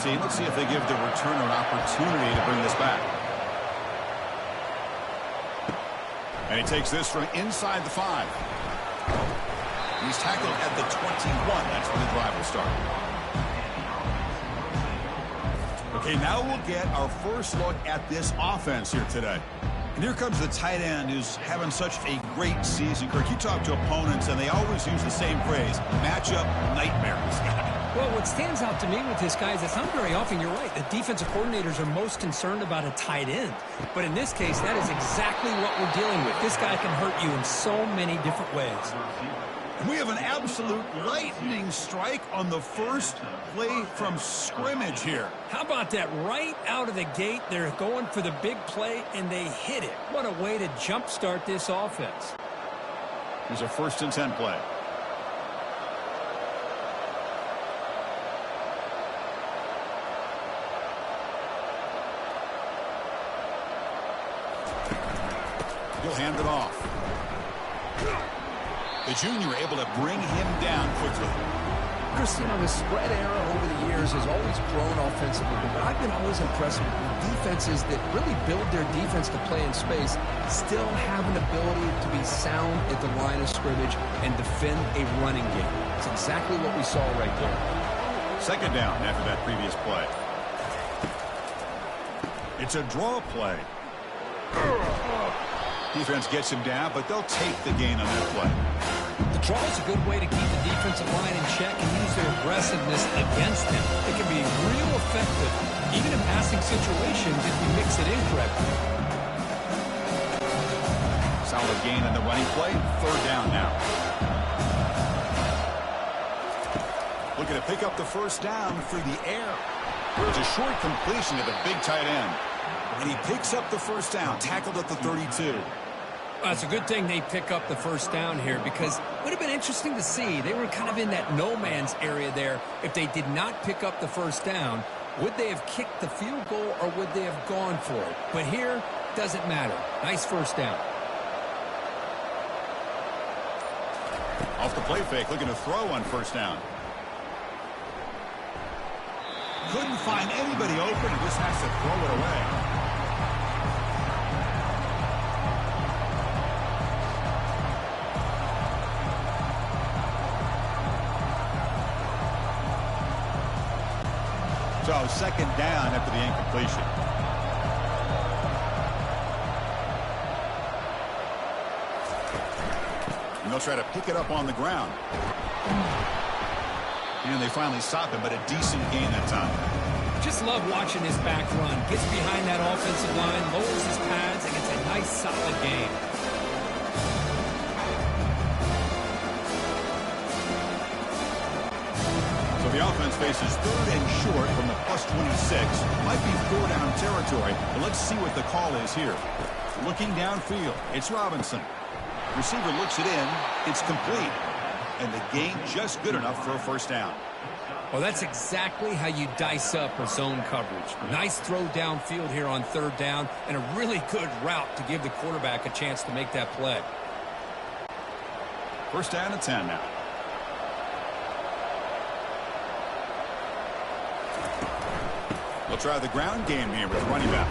scene. Let's see if they give the returner an opportunity to bring this back. And he takes this from inside the 5. He's tackled at the 21. That's where the drive will start. Okay, now we'll get our first look at this offense here today. And here comes the tight end who's having such a great season. Kirk, you talk to opponents, and they always use the same phrase, matchup nightmare, this guy. Well, what stands out to me with this guy is it's not very often, you're right, the defensive coordinators are most concerned about a tight end. But in this case, that is exactly what we're dealing with. This guy can hurt you in so many different ways. We have an absolute lightning strike on the first play from scrimmage here. How about that? Right out of the gate, they're going for the big play, and they hit it. What a way to jumpstart this offense. Here's a 1st and 10 play. He'll hand it off. The junior able to bring him down quickly. Chris, you know, the spread era over the years has always grown offensively, but I've been always impressed with defenses that really build their defense to play in space, still have an ability to be sound at the line of scrimmage and defend a running game. It's exactly what we saw right there. 2nd down after that previous play. It's a draw play. Defense gets him down, but they'll take the gain on that play. The draw is a good way to keep the defensive line in check and use their aggressiveness against them. It can be real effective, even in passing situations if you mix it in correctly. Solid gain on the running play. 3rd down now. Looking to pick up the 1st down through the air. There's a short completion to the big tight end. And he picks up the 1st down, tackled at the 32. Well, it's a good thing they pick up the 1st down here because it would have been interesting to see. They were kind of in that no man's area there. If they did not pick up the 1st down, would they have kicked the field goal or would they have gone for it? But here, doesn't matter. Nice 1st down. Off the play fake, looking to throw on 1st down. Couldn't find anybody open and just has to throw it away. So 2nd down after the incompletion. And they'll try to pick it up on the ground. And they finally stop him, but a decent gain that time. Just love watching this back run. Gets behind that offensive line, lowers his pads, and gets a nice solid gain. So the offense faces 3rd and short from the +26. Might be 4-down territory, but let's see what the call is here. Looking downfield, it's Robinson. Receiver looks it in, it's complete. And the gain just good enough for a 1st down. Well, that's exactly how you dice up a zone coverage. Nice throw downfield here on 3rd down, and a really good route to give the quarterback a chance to make that play. 1st down and 10 now. We'll try the ground game here with running back.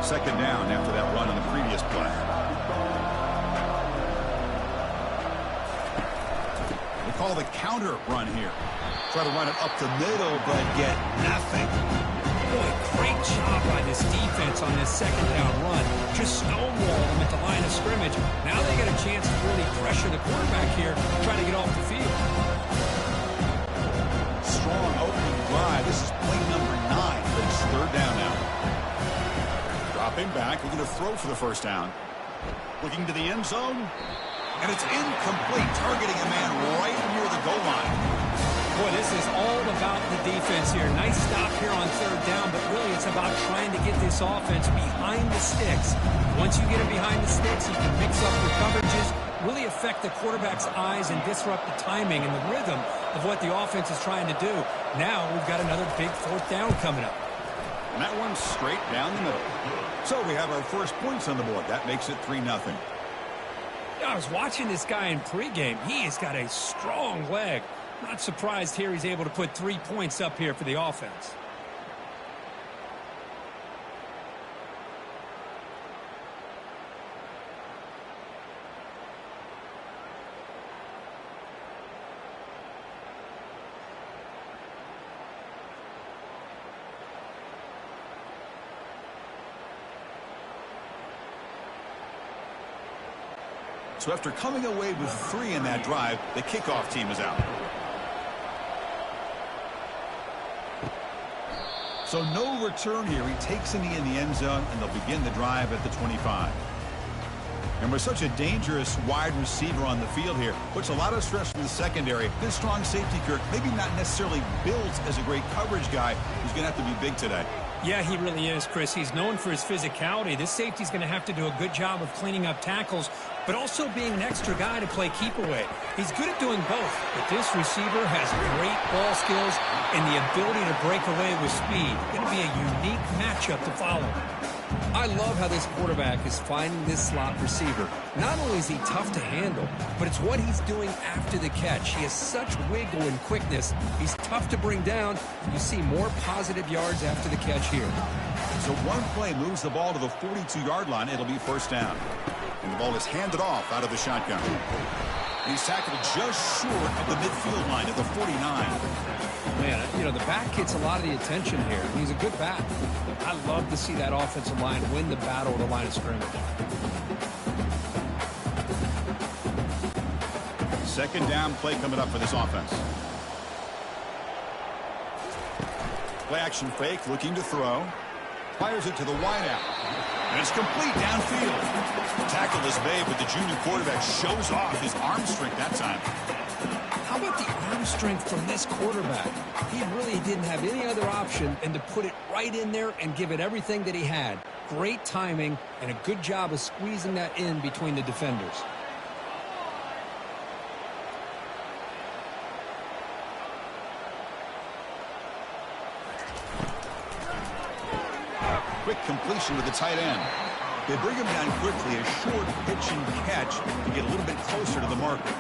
Second down after that run on the previous play. We call the counter run here. Try to run it up the middle, but get nothing. Boy, great job by this defense on this 2nd down run. Just stonewall them at the line of scrimmage. Now they get a chance to really pressure the quarterback here, try to get off the field. Strong opening drive. This is play number 9, but it's 3rd down now. Dropping back, looking to throw for the 1st down. Looking to the end zone, and it's incomplete, targeting a man right near the goal line. Boy, this is all about the defense here. Nice stop here on 3rd down, but really it's about trying to get this offense behind the sticks. Once you get them behind the sticks, you can mix up your coverages, really affect the quarterback's eyes and disrupt the timing and the rhythm of what the offense is trying to do. Now we've got another big fourth down coming up. And that one's straight down the middle. So we have our first points on the board. That makes it 3-0. I was watching this guy in pregame. He has got a strong leg. Not surprised here he's able to put 3 points up here for the offense. So after coming away with 3 in that drive, the kickoff team is out. So no return here. He takes a knee in the end zone, and they'll begin the drive at the 25. And with such a dangerous wide receiver on the field here, puts a lot of stress from the secondary. This strong safety, Kirk, maybe not necessarily built as a great coverage guy, who's going to have to be big today. Yeah, he really is, Chris. He's known for his physicality. This safety's going to have to do a good job of cleaning up tackles, but also being an extra guy to play keep away. He's good at doing both, but this receiver has great ball skills and the ability to break away with speed. Going to be a unique matchup to follow. I love how this quarterback is finding this slot receiver. Not only is he tough to handle, but it's what he's doing after the catch. He has such wiggle and quickness. He's tough to bring down. You see more positive yards after the catch here. So one play moves the ball to the 42-yard line. It'll be first down. And the ball is handed off out of the shotgun. He's tackled just short of the midfield line at the 49. Man, you know, the back gets a lot of the attention here. He's a good back. I love to see that offensive line win the battle at the line of scrimmage. Second down play coming up for this offense. Play action fake, looking to throw. Fires it to the wideout. And it's complete downfield. Tackle is made, but the junior quarterback shows off his arm strength that time. How about the arm strength from this quarterback? He really didn't have any other option than to put it right in there and give it everything that he had. Great timing and a good job of squeezing that in between the defenders. Quick completion with the tight end. They bring him down quickly, a short pitch and catch to get a little bit closer to the marker.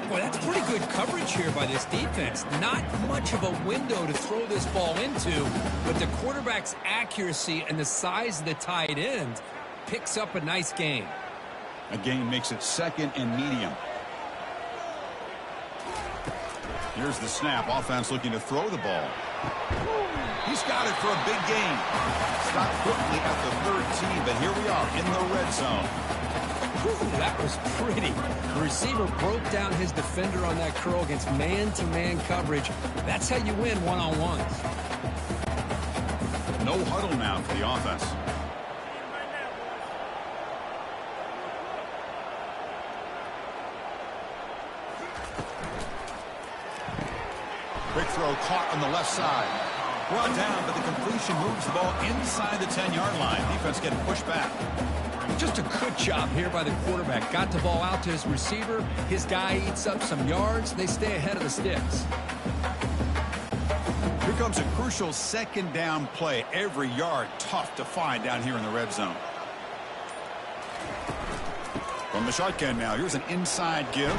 Boy, that's pretty good coverage here by this defense. Not much of a window to throw this ball into, but the quarterback's accuracy and the size of the tight end picks up a nice gain. A gain makes it second and medium. Here's the snap. Offense looking to throw the ball. He's got it for a big gain. Stopped quickly at the 13, but here we are in the red zone. Whew, that was pretty. The receiver broke down his defender on that curl against man-to-man coverage. That's how you win one-on-ones. No huddle now for the offense. Quick throw caught on the left side. Brought down, but the completion moves the ball inside the 10-yard line. Defense getting pushed back. Just a good job here by the quarterback. Got the ball out to his receiver. His guy eats up some yards. They stay ahead of the sticks. Here comes a crucial second down play. Every yard tough to find down here in the red zone. From the shotgun now, here's an inside give.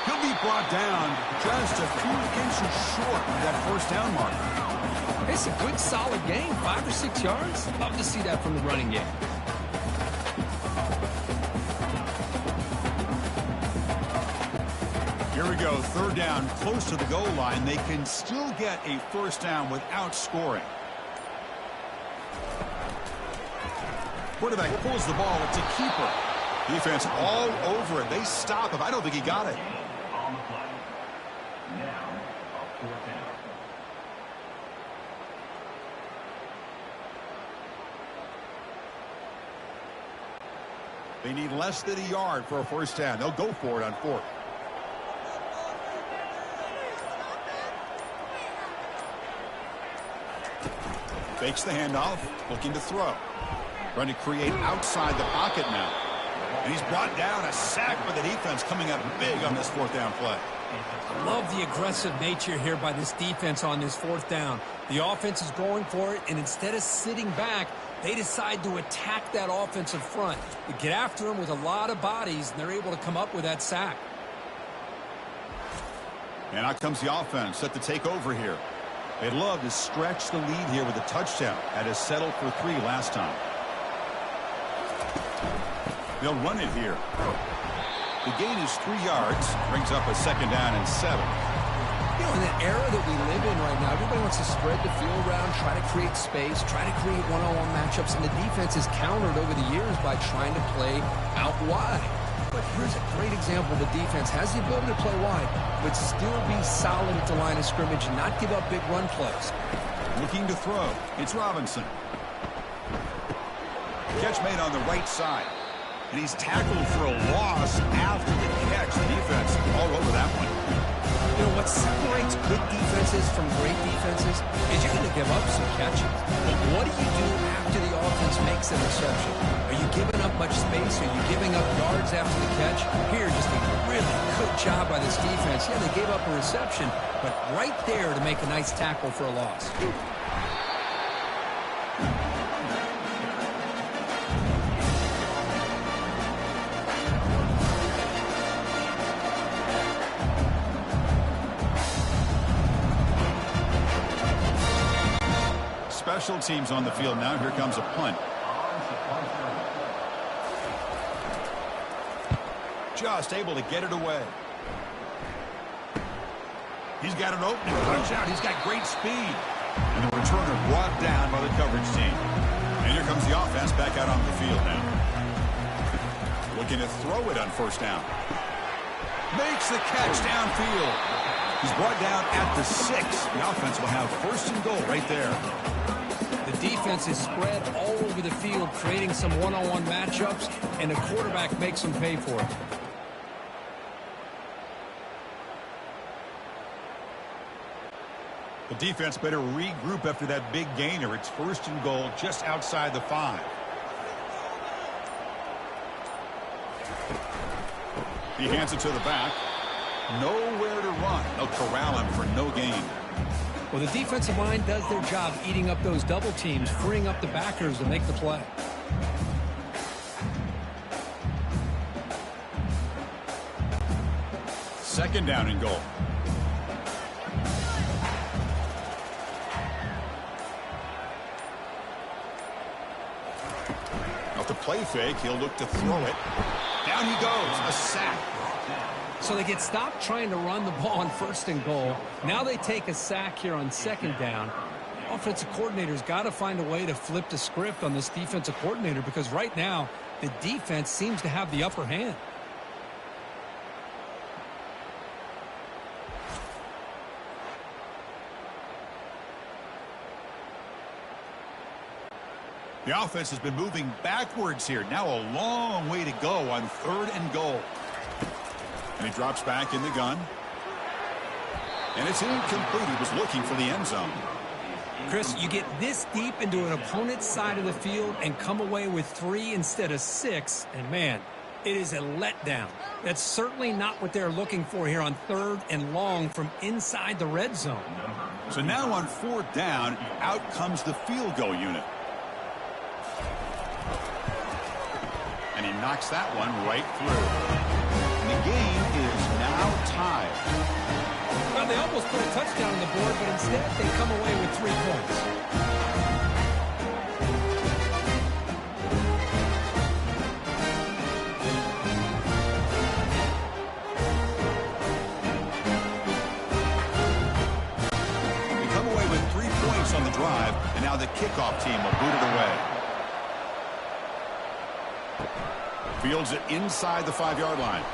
He'll be brought down just a few inches short of that first down marker. It's a good, solid gain, 5 or 6 yards. Love to see that from the running game. Here we go, third down, close to the goal line. They can still get a first down without scoring. Quarterback pulls the ball. It's a keeper. Defense all over it. They stop him. I don't think he got it. On the play. Now, a fourth down. They need less than a yard for a first down. They'll go for it on fourth. Fakes the handoff, looking to throw. Trying to create outside the pocket now. And he's brought down, a sack for the defense coming up big on this fourth down play. I love the aggressive nature here by this defense on this fourth down. The offense is going for it, and instead of sitting back, they decide to attack that offensive front. They get after them with a lot of bodies, and they're able to come up with that sack. And out comes the offense set to take over here. They'd love to stretch the lead here with a touchdown. Had to settle for 3 last time. They'll run it here. The gain is 3 yards. Brings up a 2nd down and 7. You know, in the era that we live in right now, everybody wants to spread the field around, try to create space, try to create one-on-one matchups, and the defense is countered over the years by trying to play out wide. But here's a great example. The defense has the ability to play wide, but still be solid at the line of scrimmage and not give up big run plays. Looking to throw. It's Robinson. Catch made on the right side. And he's tackled for a loss after the catch. The defense all over that one. You know, what separates good defenses from great defenses is you're going to give up some catches. But what do you do after the offense makes a reception? Are you giving up much space? Are you giving up yards after the catch? Here, just a really good job by this defense. Yeah, they gave up a reception, but right there to make a nice tackle for a loss. Special teams on the field now. Here comes a punt. Just able to get it away. He's got an opening. Punch out. He's got great speed. And the returner brought down by the coverage team. And here comes the offense back out on the field now. Looking to throw it on 1st down. Makes the catch downfield. He's brought down at the 6. The offense will have 1st and goal right there. The defense is spread all over the field, creating some one-on-one matchups, and the quarterback makes them pay for it. The defense better regroup after that big gainer. It's 1st and goal just outside the 5. He hands it to the back. Nowhere to run. They'll corral him for no gain. Well, the defensive line does their job eating up those double teams, freeing up the backers to make the play. Second down and goal. Off the play fake, he'll look to throw it. Down he goes. A sack. So they get stopped trying to run the ball on 1st and goal. Now they take a sack here on 2nd down. Offensive coordinator's got to find a way to flip the script on this defensive coordinator because right now the defense seems to have the upper hand. The offense has been moving backwards here. Now a long way to go on 3rd and goal. And he drops back in the gun. And it's incomplete. He was looking for the end zone. Chris, you get this deep into an opponent's side of the field and come away with 3 instead of 6. And, man, it is a letdown. That's certainly not what they're looking for here on 3rd and long from inside the red zone. So now on 4th down, out comes the field goal unit. And he knocks that one right through. And the game is now tied. Well, they almost put a touchdown on the board, but instead they come away with 3 points. They come away with 3 points on the drive, and now the kickoff team will boot it away. Fields it inside the 5-yard line.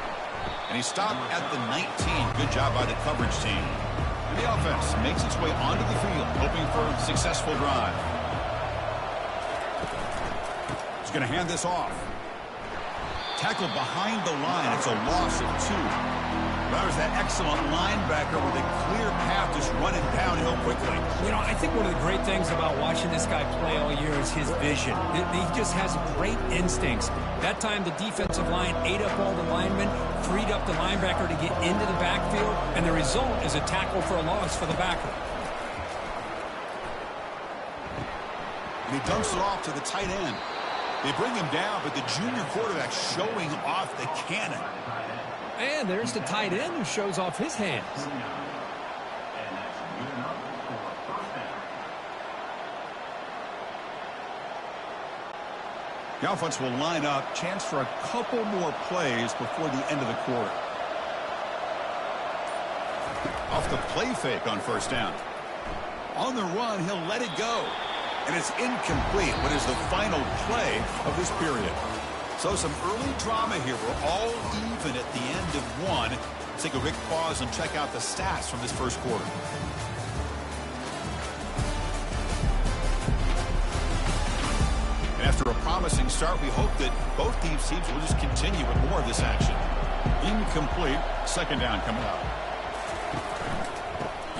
And he stopped at the 19. Good job by the coverage team. And the offense makes its way onto the field, hoping for a successful drive. He's going to hand this off. Tackled behind the line. It's a loss of 2. Well, there's that excellent linebacker with a clear path just running downhill quickly. You know, I think one of the great things about watching this guy play all year is his vision. He just has great instincts. That time, the defensive line ate up all the linemen, freed up the linebacker to get into the backfield, and the result is a tackle for a loss for the backer. And he dumps it off to the tight end. They bring him down, but the junior quarterback showing off the cannon. And there's the tight end who shows off his hands. The offense will line up. Chance for a couple more plays before the end of the quarter. Off the play fake on first down. On the run, he'll let it go. And it's incomplete. What is the final play of this period? So some early drama here. We're all even at the end of one. Let's take a quick pause and check out the stats from this first quarter. And after a promising start, we hope that both these teams will just continue with more of this action. Incomplete. Second down coming up.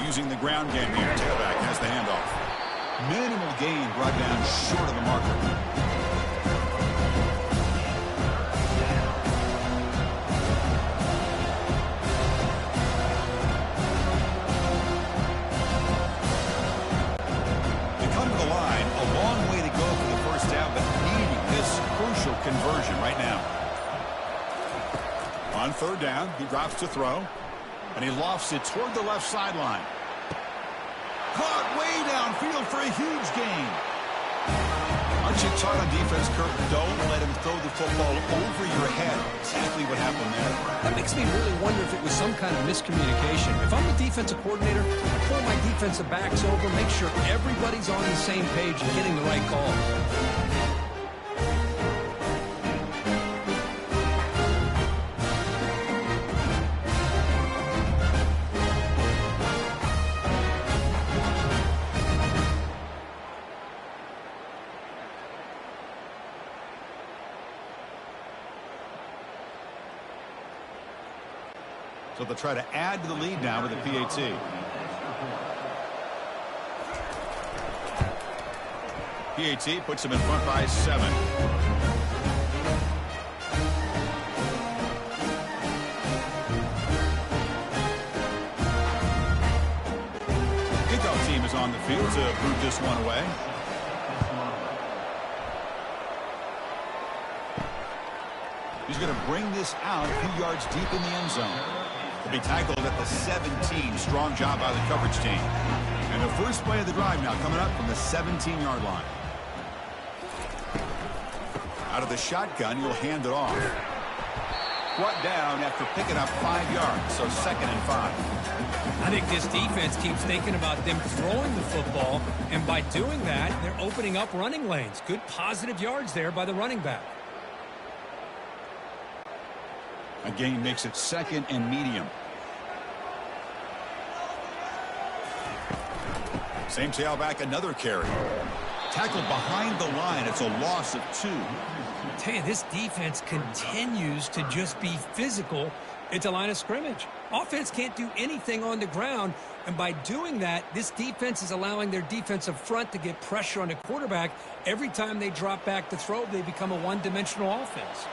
Using the ground game here. Tailback has the handoff. Minimal gain brought down short of the marker. They come to the line. A long way to go for the first down, but needing this crucial conversion right now. On third down, he drops to throw, and he lofts it toward the left sideline. Caught way downfield for a huge gain. Aren't you taught on defense, Kirk? Don't let him throw the football over your head. Exactly what happened there. That makes me really wonder if it was some kind of miscommunication. If I'm the defensive coordinator, I pull my defensive backs over, make sure everybody's on the same page and getting the right call. So they'll try to add to the lead now with a PAT. PAT puts them in front by 7. Kickoff team is on the field to move this one away. He's going to bring this out a few yards deep in the end zone. He'll be tackled at the 17. Strong job by the coverage team. And the first play of the drive now coming up from the 17-yard line. Out of the shotgun, you'll hand it off. Brought down after picking up 5 yards, so 2nd and 5. I think this defense keeps thinking about them throwing the football, and by doing that, they're opening up running lanes. Good positive yards there by the running back. A gain makes it 2nd and medium. Same tailback, another carry. Tackled behind the line. It's a loss of 2. I tell you, this defense continues to just be physical at the line of scrimmage. Offense can't do anything on the ground, and by doing that, this defense is allowing their defensive front to get pressure on the quarterback. Every time they drop back to throw, they become a one-dimensional offense.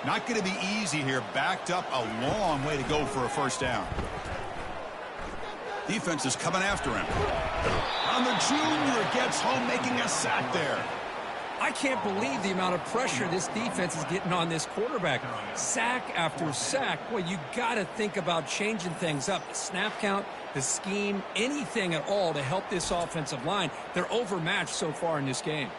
Not going to be easy here. Backed up a long way to go for a first down. Defense is coming after him. And the junior gets home, making a sack there. I can't believe the amount of pressure this defense is getting on this quarterback. Sack after sack. Boy, you got to think about changing things up. The snap count, the scheme, anything at all to help this offensive line. They're overmatched so far in this game.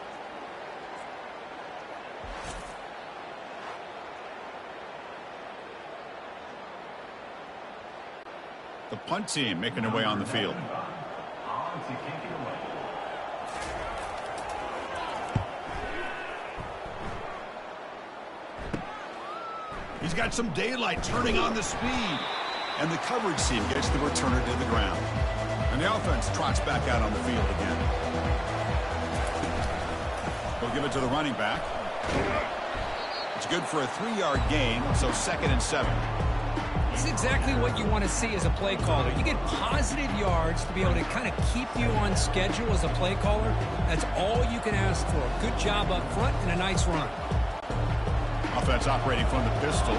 The punt team making their way on the field. He's got some daylight turning on the speed. And the coverage team gets the returner to the ground. And the offense trots back out on the field again. They'll give it to the running back. It's good for a 3-yard gain, so 2nd and 7. This is exactly what you want to see as a play caller. You get positive yards to be able to kind of keep you on schedule as a play caller. That's all you can ask for. Good job up front and a nice run. Offense operating from the pistol.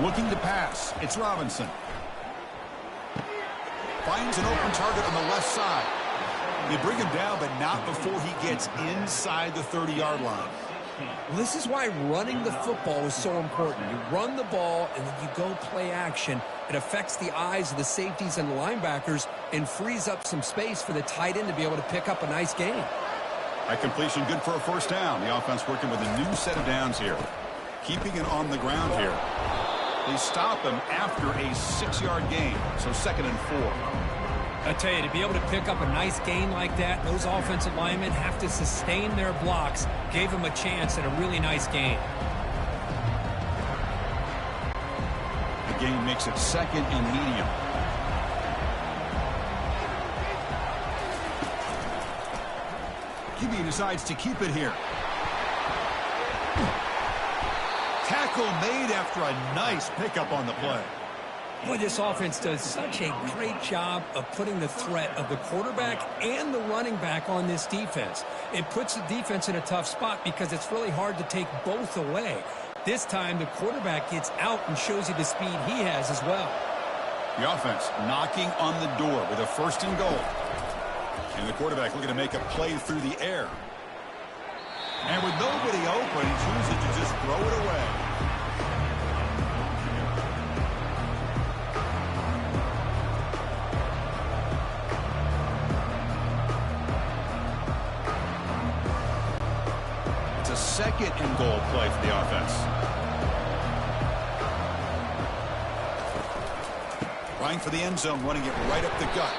Looking to pass. It's Robinson. Finds an open target on the left side. They bring him down, but not before he gets inside the 30-yard line. Well, this is why running the football is so important. You run the ball, and then you go play action. It affects the eyes of the safeties and the linebackers and frees up some space for the tight end to be able to pick up a nice gain. That completion good for a first down. The offense working with a new set of downs here. Keeping it on the ground here. They stop him after a 6-yard gain, so 2nd and 4. I tell you, to be able to pick up a nice gain like that, those offensive linemen have to sustain their blocks. Gave him a chance at a really nice gain. The gain makes it 2nd and medium. QB decides to keep it here. Tackle made after a nice pickup on the play. Boy, this offense does such a great job of putting the threat of the quarterback and the running back on this defense. It puts the defense in a tough spot because it's really hard to take both away. This time, the quarterback gets out and shows you the speed he has as well. The offense knocking on the door with a 1st and goal. And the quarterback looking to make a play through the air. And with nobody open, he chooses to just throw it away. It's a 2nd and goal play for the offense. Trying for the end zone, running it right up the gut.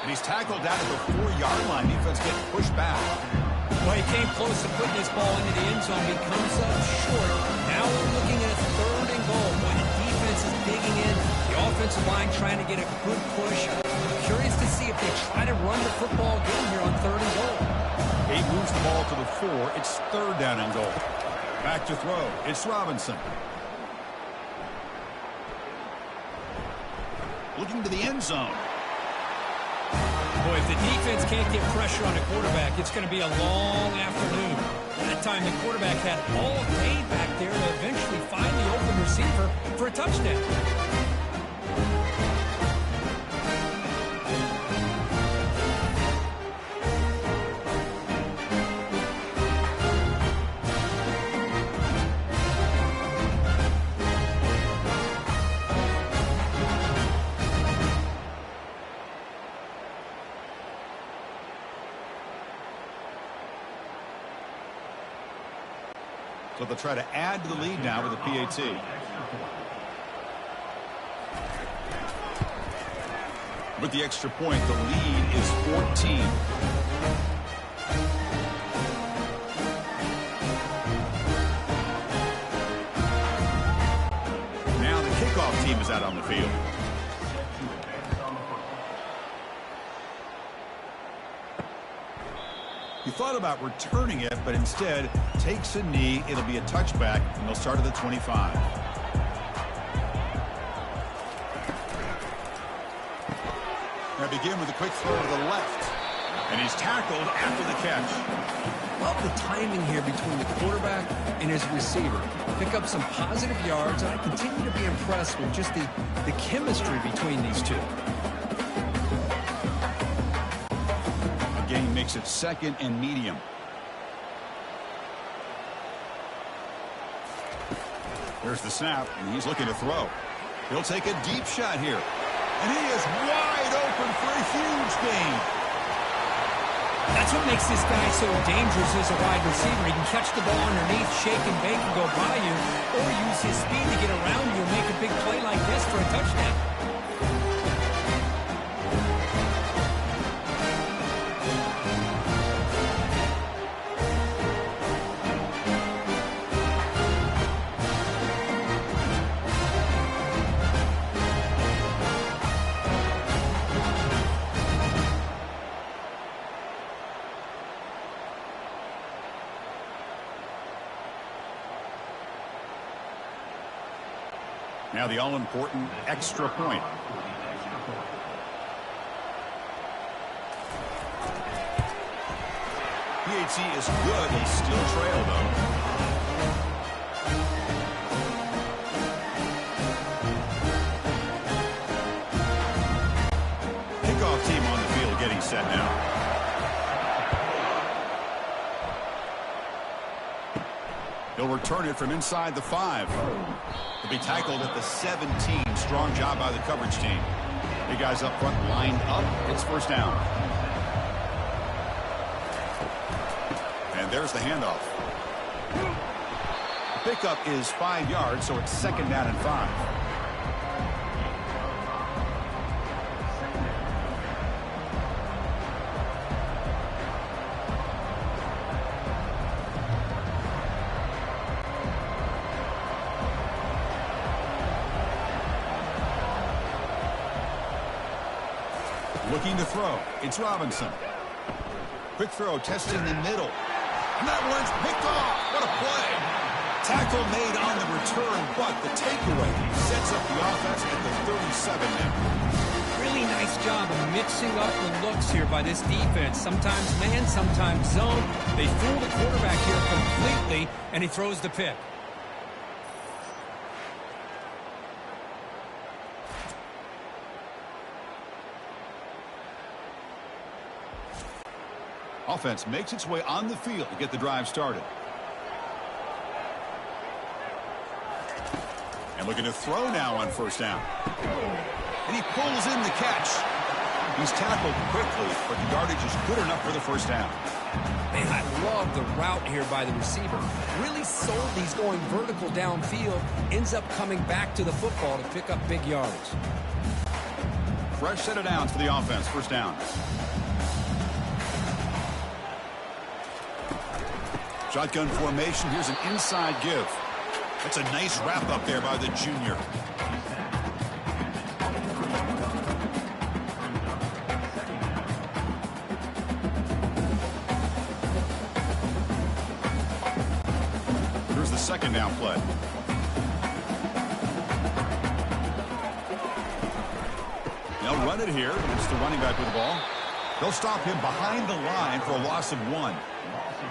And he's tackled down at the 4-yard line. Defense getting pushed back. Well, he came close to putting this ball into the end zone. He comes up short. Now we're looking at a 3rd and goal. Boy, the defense is digging in. The offensive line trying to get a good push. I'm curious to see if they try to run the football again here on 3rd and goal. He moves the ball to the 4. It's 3rd down and goal. Back to throw. It's Robinson. Looking to the end zone. Boy, if the defense can't get pressure on the quarterback, it's going to be a long afternoon. That time, the quarterback had all day back there to eventually find the open receiver for a touchdown. So they'll try to add to the lead now with a PAT. With the extra point, the lead is 14. Now the kickoff team is out on the field. He thought about returning it, but instead takes a knee. It'll be a touchback, and they'll start at the 25. Now begin with a quick throw to the left. And he's tackled after the catch. Love the timing here between the quarterback and his receiver. Pick up some positive yards, and I continue to be impressed with just the chemistry between these two. Gain makes it 2nd and medium. There's the snap, and he's looking to throw. He'll take a deep shot here. And he is wide open for a huge gain. That's what makes this guy so dangerous as a wide receiver. He can catch the ball underneath, shake and bake and go by you, or use his speed to get around you and make a big play like this for a touchdown. Now the all-important extra point. PAT is good. They still trail, though. Kickoff team on the field getting set now. He'll return it from inside the 5. He'll be tackled at the 17. Strong job by the coverage team. The guys up front lined up. It's first down. And there's the handoff. The pickup is 5 yards, so it's second down and 5. Looking to throw. It's Robinson. Quick throw, testing the middle. And that one's picked off. What a play. Tackle made on the return, but the takeaway sets up the offense at the 37 now. Really nice job of mixing up the looks here by this defense. Sometimes man, sometimes zone. They fool the quarterback here completely, and he throws the pick. Offense makes its way on the field to get the drive started. And looking to throw now on first down. And he pulls in the catch. He's tackled quickly, but the yardage is good enough for the first down. Man, I love the route here by the receiver. Really sold these going vertical downfield. Ends up coming back to the football to pick up big yards. Fresh set of downs for the offense. First down. Shotgun formation. Here's an inside give. That's a nice wrap up there by the junior. Here's the second down play. They'll run it here. It's the running back with the ball. They'll stop him behind the line for a loss of 1.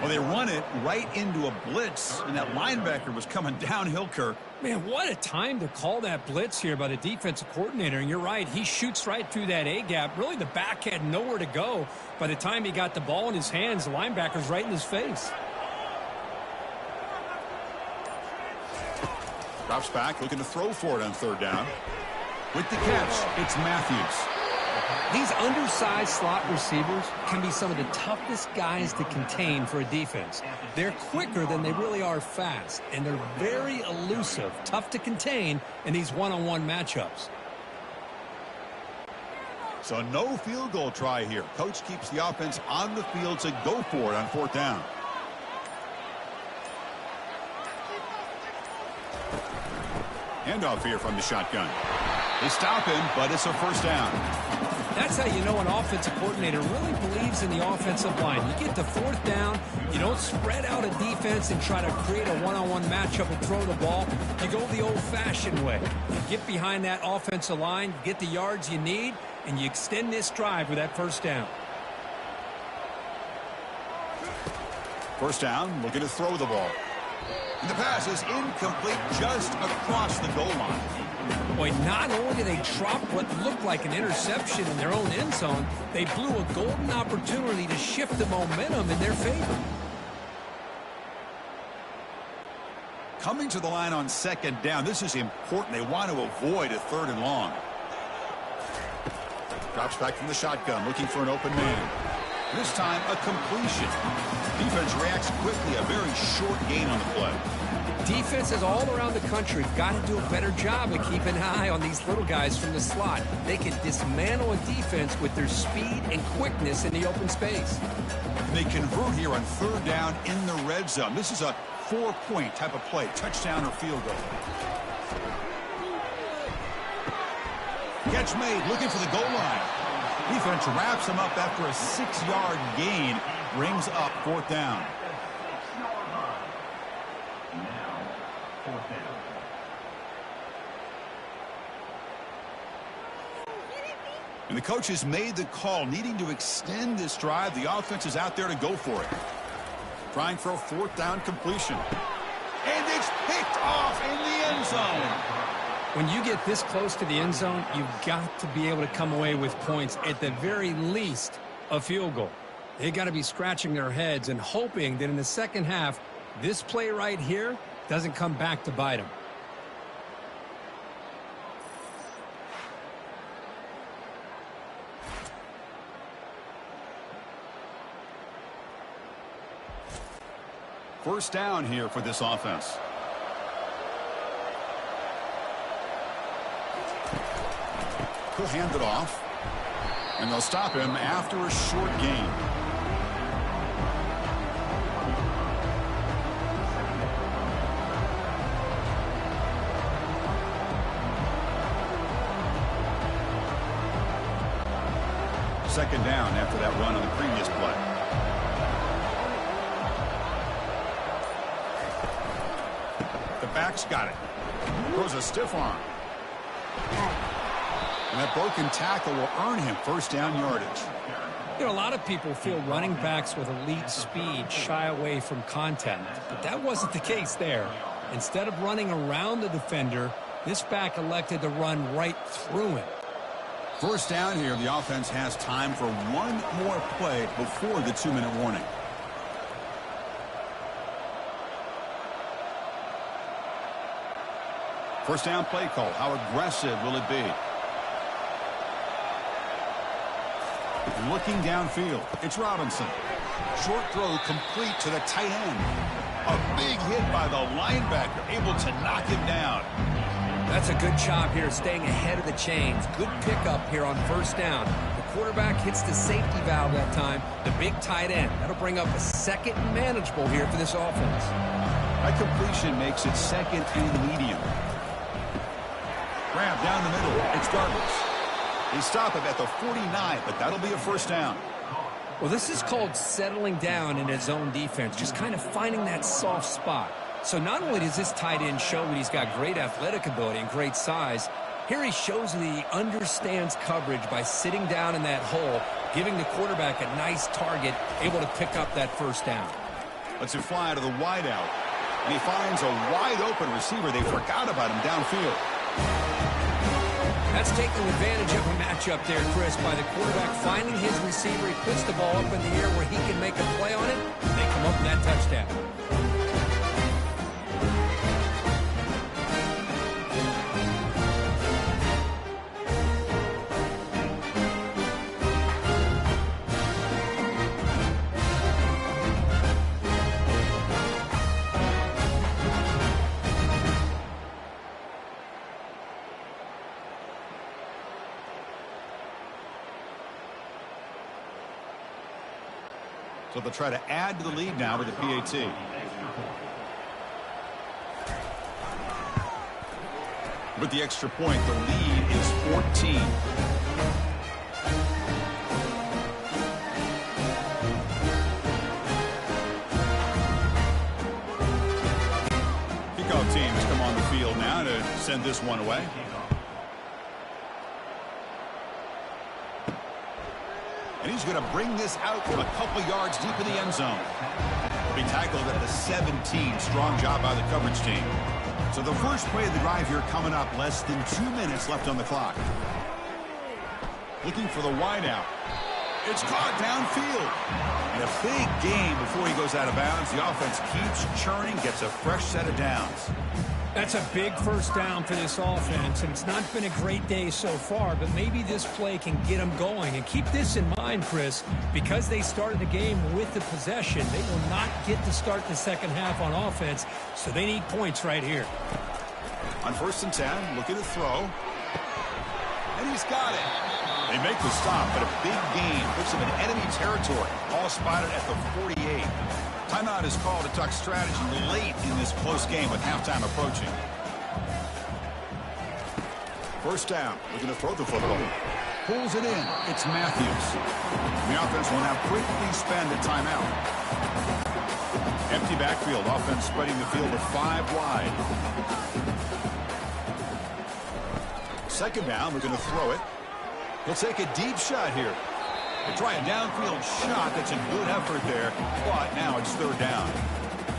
Well, they run it right into a blitz, and that linebacker was coming downhill, Kirk. Man, what a time to call that blitz here by the defensive coordinator. And you're right, he shoots right through that A-gap. Really, the back had nowhere to go. By the time he got the ball in his hands, the linebacker's right in his face. Drops back, looking to throw for it on third down. With the catch, it's Matthews. These undersized slot receivers can be some of the toughest guys to contain for a defense. They're quicker than they really are fast, and they're very elusive, tough to contain in these one-on-one matchups. So no field goal try here. Coach keeps the offense on the field to go for it on fourth down. Handoff here from the shotgun. They stop him, but it's a first down. That's how you know an offensive coordinator really believes in the offensive line. You get to fourth down, you don't spread out a defense and try to create a one-on-one matchup and throw the ball. You go the old-fashioned way. You get behind that offensive line, get the yards you need, and you extend this drive with that first down. First down, looking to throw the ball. And the pass is incomplete just across the goal line. Boy, not only did they drop what looked like an interception in their own end zone, they blew a golden opportunity to shift the momentum in their favor. Coming to the line on second down, this is important. They want to avoid a third and long. Drops back from the shotgun, looking for an open man. This time, a completion. Defense reacts quickly, a very short gain on the play. Defenses all around the country got to do a better job of keeping an eye on these little guys from the slot. They can dismantle a defense with their speed and quickness in the open space. And they convert here on third down in the red zone. This is a 4-point type of play, touchdown or field goal. Catch made, looking for the goal line. Defense wraps him up after a 6-yard gain, brings up fourth down. And the coach has made the call, needing to extend this drive. The offense is out there to go for it. Trying for a 4th down completion. And it's picked off in the end zone. When you get this close to the end zone, you've got to be able to come away with points, at the very least, a field goal. They got to be scratching their heads and hoping that in the second half, this play right here doesn't come back to bite them. First down here for this offense. He'll hand it off. And they'll stop him after a short gain. Second down after that run on the previous play. The back's got it. Throws a stiff arm. And that broken tackle will earn him first down yardage. You know, a lot of people feel running backs with elite speed shy away from contact, but that wasn't the case there. Instead of running around the defender, this back elected to run right through him. First down here, the offense has time for one more play before the 2-minute warning. First down play call. How aggressive will it be? Looking downfield, it's Robinson. Short throw complete to the tight end. A big hit by the linebacker, able to knock him down. That's a good job here, staying ahead of the chains. Good pickup here on first down. The quarterback hits the safety valve that time. The big tight end. That'll bring up a second and manageable here for this offense. That completion makes it second and medium. Grab down the middle. It's Darvish. They stop him at the 49, but that'll be a first down. Well, this is called settling down in his own defense, just kind of finding that soft spot. So not only does this tight end show that he's got great athletic ability and great size, here he shows that he understands coverage by sitting down in that hole, giving the quarterback a nice target, able to pick up that first down. Lets it fly to the wideout, and he finds a wide-open receiver. They forgot about him downfield. That's taking advantage of a matchup there, Chris, by the quarterback finding his receiver. He puts the ball up in the air where he can make a play on it. They come up with that touchdown. So they'll try to add to the lead now with the PAT. With the extra point, the lead is 14. Kickoff teams come on the field now to send this one away. And he's going to bring this out from a couple yards deep in the end zone. Be tackled at the 17. Strong job by the coverage team. So the first play of the drive here coming up. Less than 2 minutes left on the clock. Looking for the wideout. It's caught downfield. And a big gain before he goes out of bounds. The offense keeps churning, gets a fresh set of downs. That's a big first down for this offense, and it's not been a great day so far, but maybe this play can get them going. And keep this in mind, Chris, because they started the game with the possession, they will not get to start the second half on offense, so they need points right here. On 1st and 10, looking to throw. And he's got it. They make the stop, but a big gain puts him in enemy territory. All spotted at the 48. Timeout is called to talk strategy late in this close game with halftime approaching. First down, looking to throw the football. Pulls it in. It's Matthews. The offense will now quickly spend a timeout. Empty backfield. Offense spreading the field to 5 wide. Second down, looking to throw it. He'll take a deep shot here. They try a downfield shot. That's a good effort there, but now it's third down.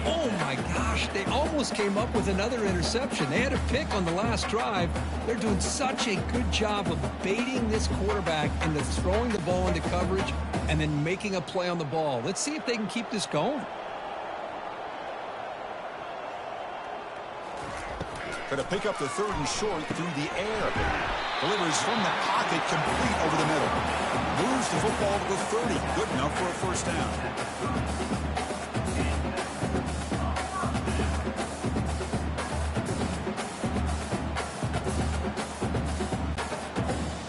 Oh, my gosh. They almost came up with another interception. They had a pick on the last drive. They're doing such a good job of baiting this quarterback into throwing the ball into coverage and then making a play on the ball. Let's see if they can keep this going. Going to pick up the third and short through the air. Delivers from the pocket, complete over the middle. Moves the football to the 30. Good enough for a first down.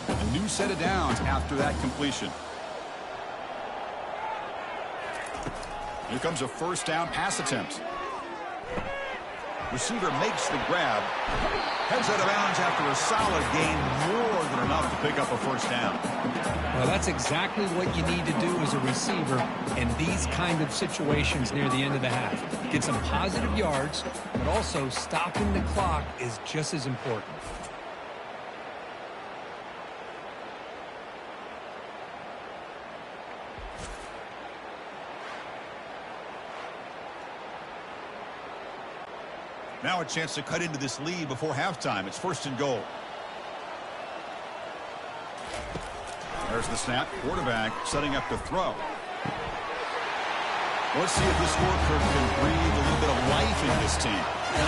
A new set of downs after that completion. Here comes a first down pass attempt. Receiver makes the grab. Heads out of bounds after a solid gain, more than enough to pick up a first down. Well, that's exactly what you need to do as a receiver in these kind of situations near the end of the half. Get some positive yards, but also stopping the clock is just as important. Now a chance to cut into this lead before halftime. It's first and goal. There's the snap. Quarterback setting up to throw. Let's see if this scorecard can breathe a little bit of life in this team.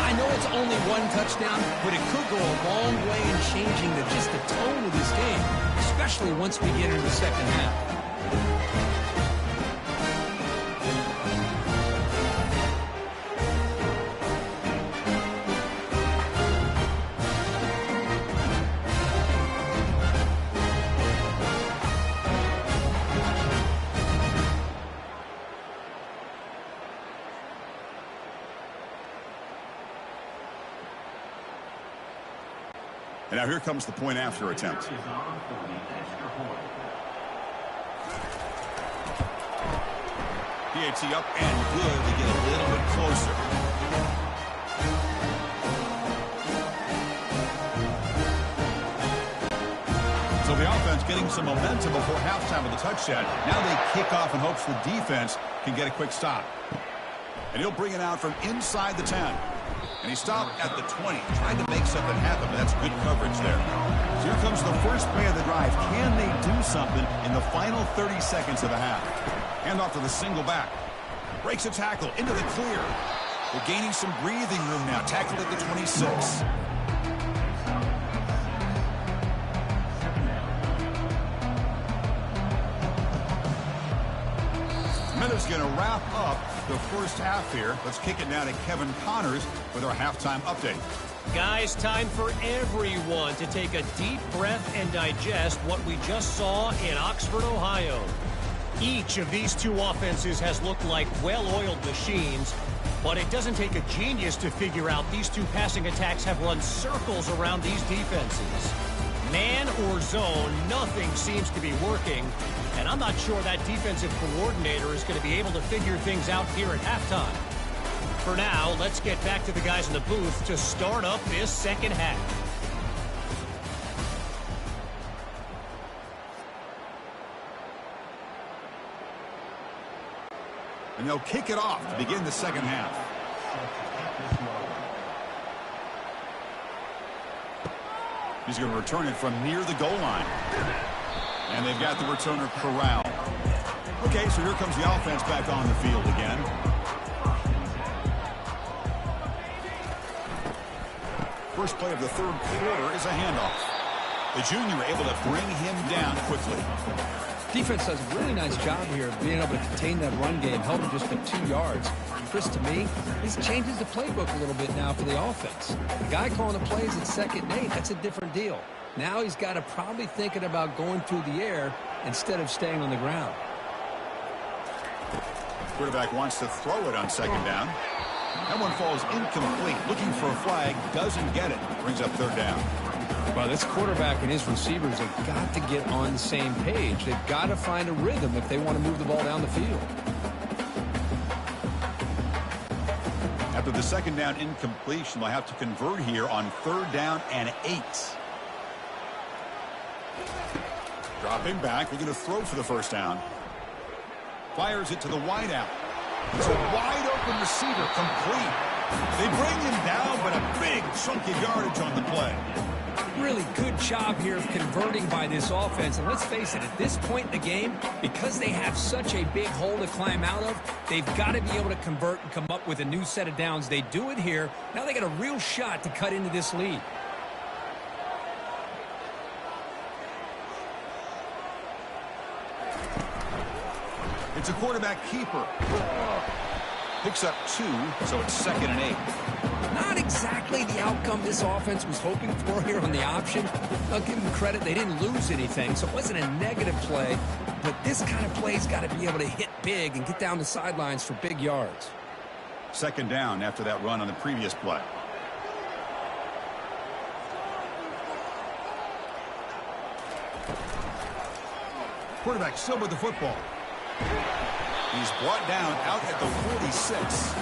I know it's only one touchdown, but it could go a long way in changing just the tone of this game, especially once we get into the second half. And now here comes the point after attempt. PAT up and good to get a little bit closer. So the offense getting some momentum before halftime with a touchdown. Now they kick off in hopes the defense can get a quick stop. And he'll bring it out from inside the 10. And he stopped at the 20, trying to make something happen, but that's good coverage there. So here comes the first play of the drive. Can they do something in the final 30 seconds of the half? Hand off to the single back. Breaks a tackle into the clear. They're gaining some breathing room now. Tackled at the 26. Minutes going to wrap up the first half here. Let's kick it now to Kevin Connors with our halftime update. Guys, time for everyone to take a deep breath and digest what we just saw in Oxford, Ohio. Each of these two offenses has looked like well-oiled machines, but it doesn't take a genius to figure out these two passing attacks have run circles around these defenses. Man or zone, nothing seems to be working, and I'm not sure that defensive coordinator is going to be able to figure things out here at halftime. For now, let's get back to the guys in the booth to start up this second half. And they'll kick it off to begin the second half. He's going to return it from near the goal line. And they've got the returner corralled. Okay, so here comes the offense back on the field again. First play of the third quarter is a handoff. The junior able to bring him down quickly. Defense does a really nice job here of being able to contain that run game, held him just to 2 yards. Chris, to me, this changes the playbook a little bit now for the offense. The guy calling the plays at 2nd and 8, that's a different deal. Now he's got to probably thinking about going through the air instead of staying on the ground. Quarterback wants to throw it on 2nd down. That one falls incomplete. Looking for a flag, doesn't get it. Brings up 3rd down. Well, this quarterback and his receivers have got to get on the same page. They've got to find a rhythm if they want to move the ball down the field. After the 2nd down incompletion, they'll have to convert here on 3rd down and 8. Dropping back, looking to throw for the first down. Fires it to the wide out. It's a wide open receiver, complete. They bring him down, but a big chunk of yardage on the play. Really good job here of converting by this offense. And let's face it, at this point in the game, because they have such a big hole to climb out of, they've got to be able to convert and come up with a new set of downs. They do it here. Now they got a real shot to cut into this lead. It's a quarterback keeper. Picks up 2, so it's 2nd and 8. Not exactly the outcome this offense was hoping for here on the option. I'll give them credit. They didn't lose anything, so it wasn't a negative play. But this kind of play's got to be able to hit big and get down the sidelines for big yards. 2nd down after that run on the previous play. Quarterback still with the football. He's brought down out at the 46.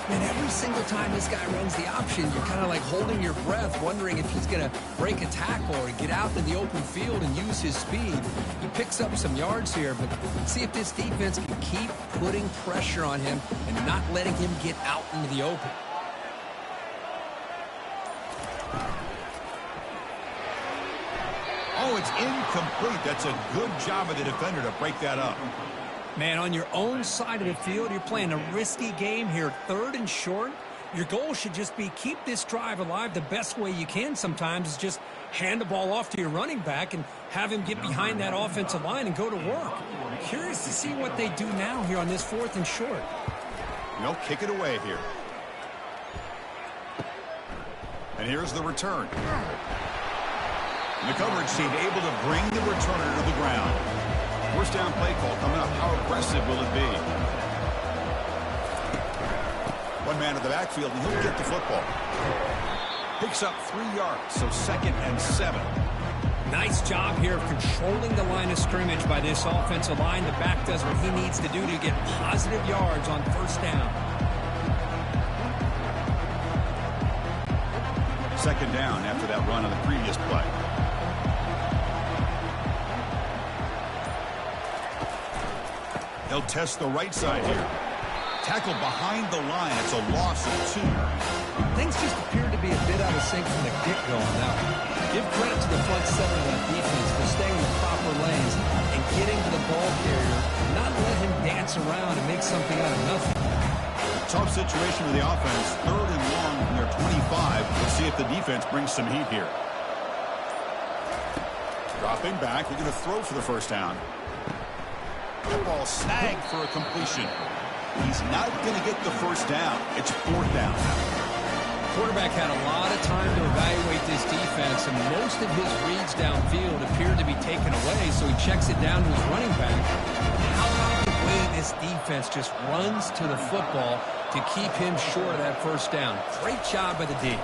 And every single time this guy runs the option, you're kind of like holding your breath, wondering if he's going to break a tackle or get out in the open field and use his speed. He picks up some yards here, but see if this defense can keep putting pressure on him and not letting him get out into the open. Oh, it's incomplete. That's a good job of the defender to break that up. Man, on your own side of the field, you're playing a risky game here, 3rd and short. Your goal should just be keep this drive alive the best way you can sometimes is just hand the ball off to your running back and have him get behind that offensive line and go to work. Curious to see what they do now here on this 4th and short. They'll kick it away here. And here's the return. And the coverage team able to bring the returner to the ground. First down play call coming up. How aggressive will it be? One man in the backfield, and he'll get the football. Picks up 3 yards, so 2nd and 7. Nice job here of controlling the line of scrimmage by this offensive line. The back does what he needs to do to get positive yards on first down. 2nd down after that run on the previous play. They'll test the right side here. Tackle behind the line. It's a loss of 2. Things just appear to be a bit out of sync from the get-go on that one. Give credit to the front seven of that defense for staying in the proper lanes and getting to the ball carrier, not let him dance around and make something out of nothing. Tough situation with the offense. 3rd and long from their 25. Let's see if the defense brings some heat here. Dropping back. We're going to throw for the first down. The ball snagged for a completion. He's not going to get the first down. It's 4th down. Quarterback had a lot of time to evaluate this defense, and most of his reads downfield appeared to be taken away, so he checks it down to his running back. How about the way this defense just runs to the football to keep him short of that first down? Great job by the D.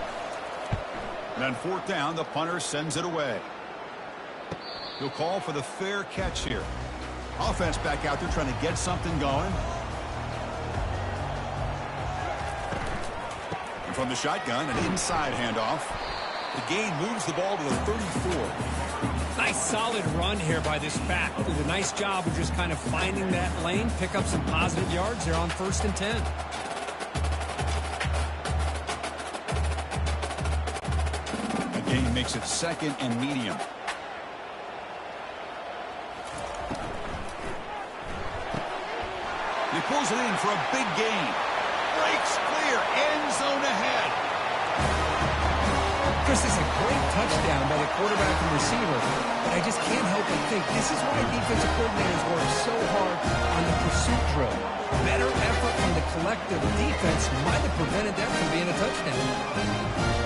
And on 4th down, the punter sends it away. He'll call for the fair catch here. Offense back out there trying to get something going. And from the shotgun, an inside handoff. The gain moves the ball to the 34. Nice solid run here by this back. Did a nice job of just kind of finding that lane, pick up some positive yards there on 1st and 10. The gain makes it 2nd and medium. He pulls it in for a big gain. Breaks clear. End zone ahead. Chris, this is a great touchdown by the quarterback and receiver, but I just can't help but think this is why defensive coordinators work so hard on the pursuit drill. Better effort from the collective defense might have prevented that from being a touchdown.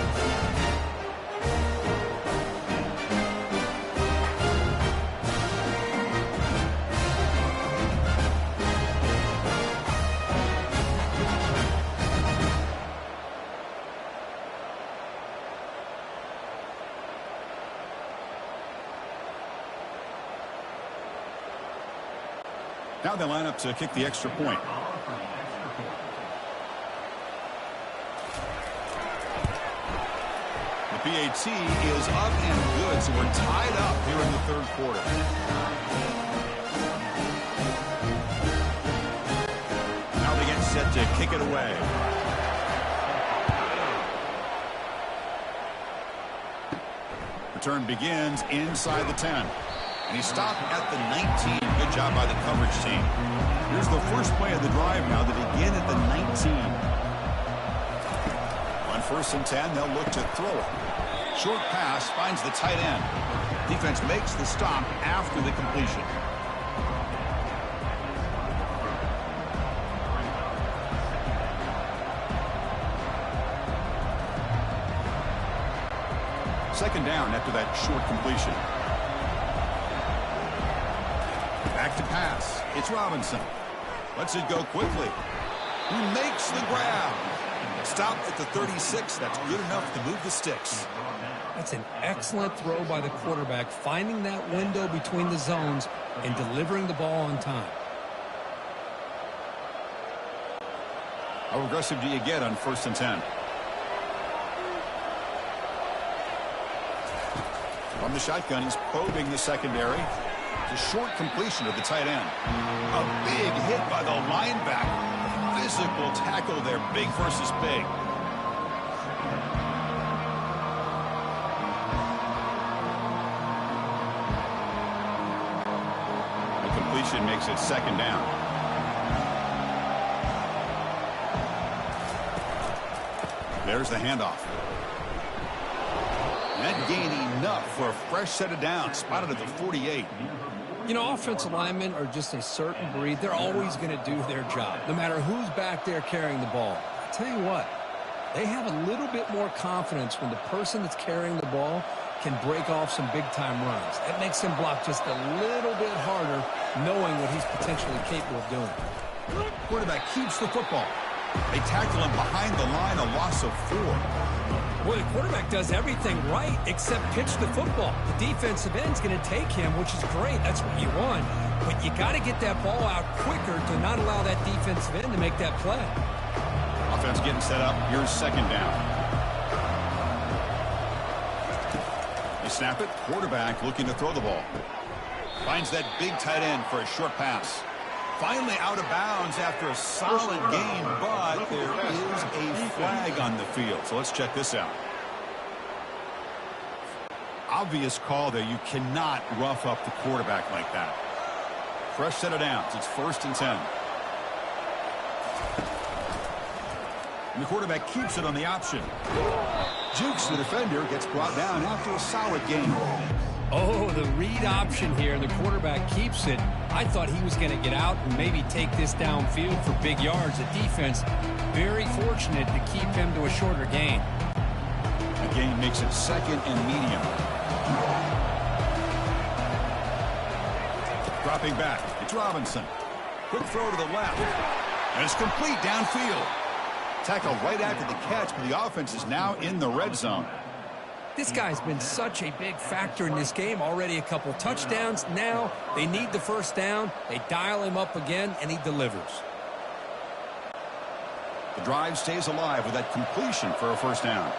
Now they line up to kick the extra point. The PAT is up and good. good, so we're tied up here in the third quarter. Now they get set to kick it away. Return begins inside the 10. And he stopped at the 19. Good job by the coverage team. Here's the first play of the drive now. They begin at the 19. On 1st and 10, they'll look to throw it. Short pass finds the tight end. Defense makes the stop after the completion. Second down after that short completion. Back to pass. It's Robinson. Lets it go quickly. He makes the grab. Stopped at the 36. That's good enough to move the sticks. That's an excellent throw by the quarterback, finding that window between the zones and delivering the ball on time. How aggressive do you get on 1st and 10? From the shotgun, he's probing the secondary. It's a short completion to the tight end. A big hit by the linebacker. Physical tackle there, big versus big. The completion makes it second down. There's the handoff. That gain enough for a fresh set of downs, spotted at the 48. You know, offensive linemen are just a certain breed. They're always going to do their job, no matter who's back there carrying the ball. I tell you what, they have a little bit more confidence when the person that's carrying the ball can break off some big-time runs. That makes him block just a little bit harder, knowing what he's potentially capable of doing. Quarterback keeps the football. They tackle him behind the line, a loss of 4. Well, the quarterback does everything right except pitch the football. The defensive end's going to take him, which is great. That's what you want. But you got to get that ball out quicker to not allow that defensive end to make that play. Offense getting set up. Here's second down. They snap it. Quarterback looking to throw the ball. Finds that big tight end for a short pass. Finally out of bounds after a solid game, but there is a flag on the field. So let's check this out. Obvious call there. You cannot rough up the quarterback like that. Fresh set of downs. It's 1st and 10. And the quarterback keeps it on the option. Jukes the defender, gets brought down after a solid game. Oh, the read option here. The quarterback keeps it. I thought he was going to get out and maybe take this downfield for big yards. The defense very fortunate to keep him to a shorter gain. The gain makes it second and medium. Dropping back. It's Robinson. Quick throw to the left. And it's complete downfield. Tackle right after the catch, but the offense is now in the red zone. This guy's been such a big factor in this game. Already a couple touchdowns. Now they need the first down. They dial him up again, and he delivers. The drive stays alive with that completion for a first down.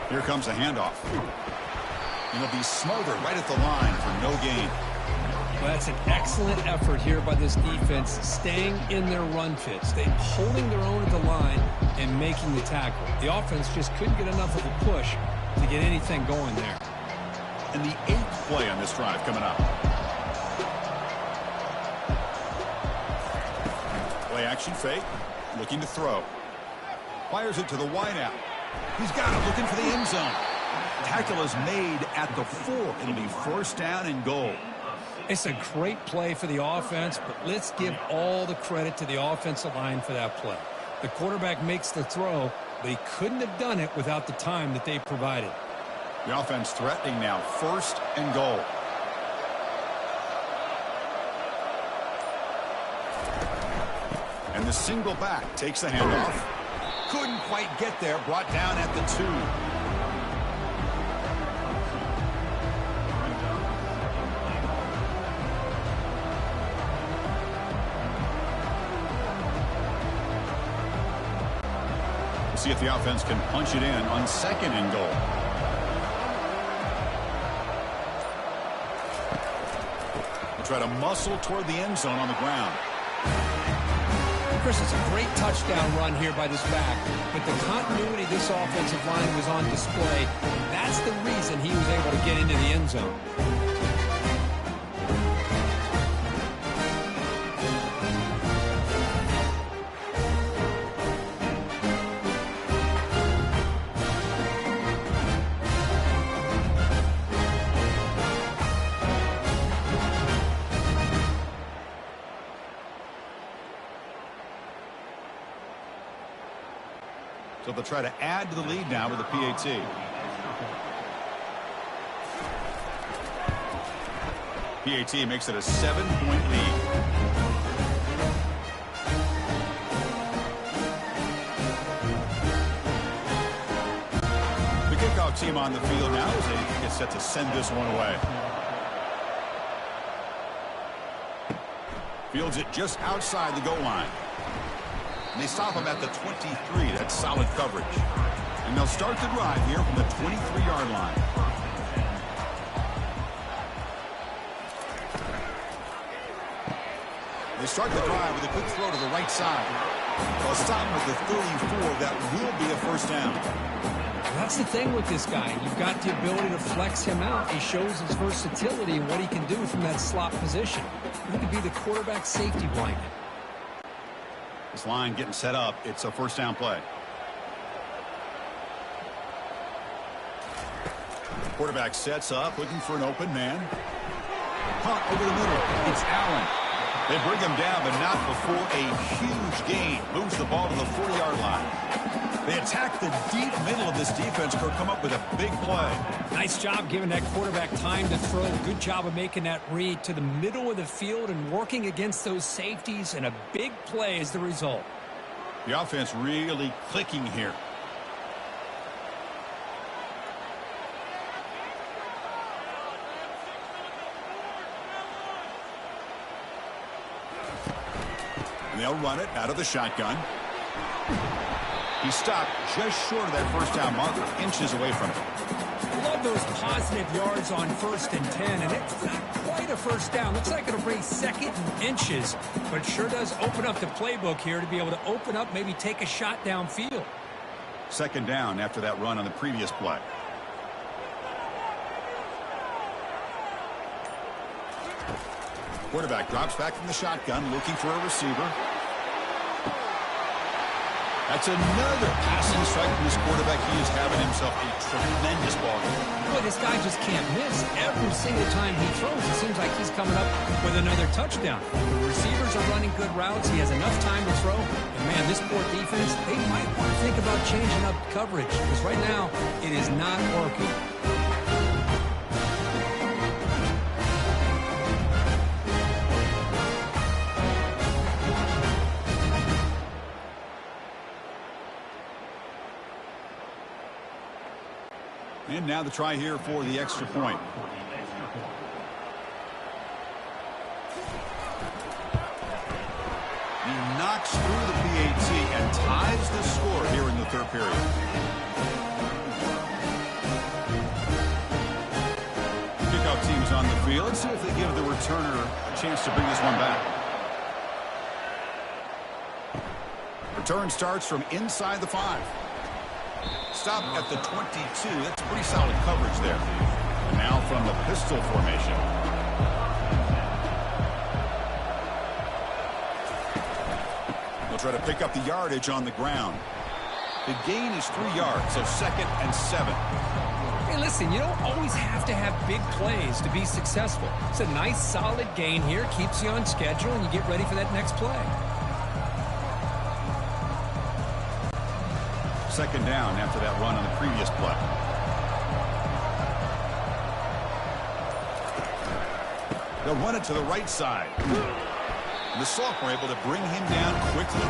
Here comes a handoff. And it'll be smothered right at the line for no gain. Well, that's an excellent effort here by this defense, staying in their run fits. They're holding their own at the line and making the tackle. The offense just couldn't get enough of a push to get anything going there. And the 8th play on this drive coming up. Play action fake, looking to throw. Fires it to the wideout. He's got it, looking for the end zone. Tackle is made at the 4. It'll be first down and goal. It's a great play for the offense, but let's give all the credit to the offensive line for that play. The quarterback makes the throw, but he couldn't have done it without the time that they provided. The offense threatening now, first and goal. And the single back takes the handoff. Couldn't quite get there, brought down at the 2. See if the offense can punch it in on 2nd and goal. They'll try to muscle toward the end zone on the ground. Chris, it's a great touchdown run here by this back, but the continuity of this offensive line was on display. That's the reason he was able to get into the end zone. So they'll try to add to the lead now with a PAT. PAT makes it a 7-point lead. The kickoff team on the field now as they get set to send this one away. Fields it just outside the goal line. And they stop him at the 23. That's solid coverage. And they'll start the drive here from the 23-yard line. They start the drive with a quick throw to the right side. They'll stop him at the 34. That will be a first down. That's the thing with this guy. You've got the ability to flex him out. He shows his versatility and what he can do from that slot position. He could be the quarterback safety blanket. This line getting set up. It's a first down play. Quarterback sets up, looking for an open man. Punt over the middle. It's Allen. They bring him down, but not before a huge gain. Moves the ball to the 40-yard line. They attack the deep middle of this defense. Could come up with a big play. Nice job giving that quarterback time to throw. Good job of making that read to the middle of the field and working against those safeties, and a big play is the result. The offense really clicking here. And they'll run it out of the shotgun. He stopped just short of that first down marker, inches away from it. Love those positive yards on 1st and 10, and it's not quite a first down. Looks like it'll bring 2nd and inches, but it sure does open up the playbook here to be able to open up, maybe take a shot downfield. 2nd down after that run on the previous play. Quarterback drops back from the shotgun, looking for a receiver. That's another passing strike from this quarterback. He is having himself a tremendous ball game. Boy, this guy just can't miss. Every single time he throws, it seems like he's coming up with another touchdown. The receivers are running good routes. He has enough time to throw. And, man, this poor defense, they might want to think about changing up coverage, because right now it is not working. And now the try here for the extra point. He knocks through the PAT and ties the score here in the 3rd period. Kickoff team's on the field. Let's see if they give the returner a chance to bring this one back. Return starts from inside the 5. Stop at the 22. That's pretty solid coverage there. And now from the pistol formation. They'll try to pick up the yardage on the ground. The gain is 3 yards, so 2nd and 7. Hey, listen, you don't always have to have big plays to be successful. It's a nice, solid gain here. Keeps you on schedule, and you get ready for that next play. 2nd down after that run on the previous play. They'll run it to the right side. And the sophomore able to bring him down quickly.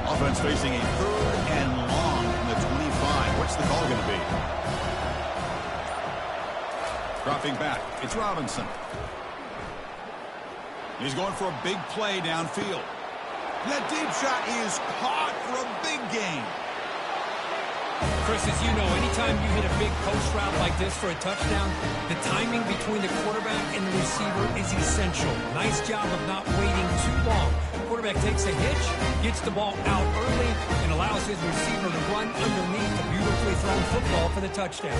Offense facing a 3rd and long from the 25. What's the call going to be? Dropping back, it's Robinson. He's going for a big play downfield. That deep shot is caught for a big gain. Chris, as you know, anytime you hit a big post route like this for a touchdown, the timing between the quarterback and the receiver is essential. Nice job of not waiting too long. Quarterback takes a hitch, gets the ball out early, and allows his receiver to run underneath a beautifully thrown football for the touchdown.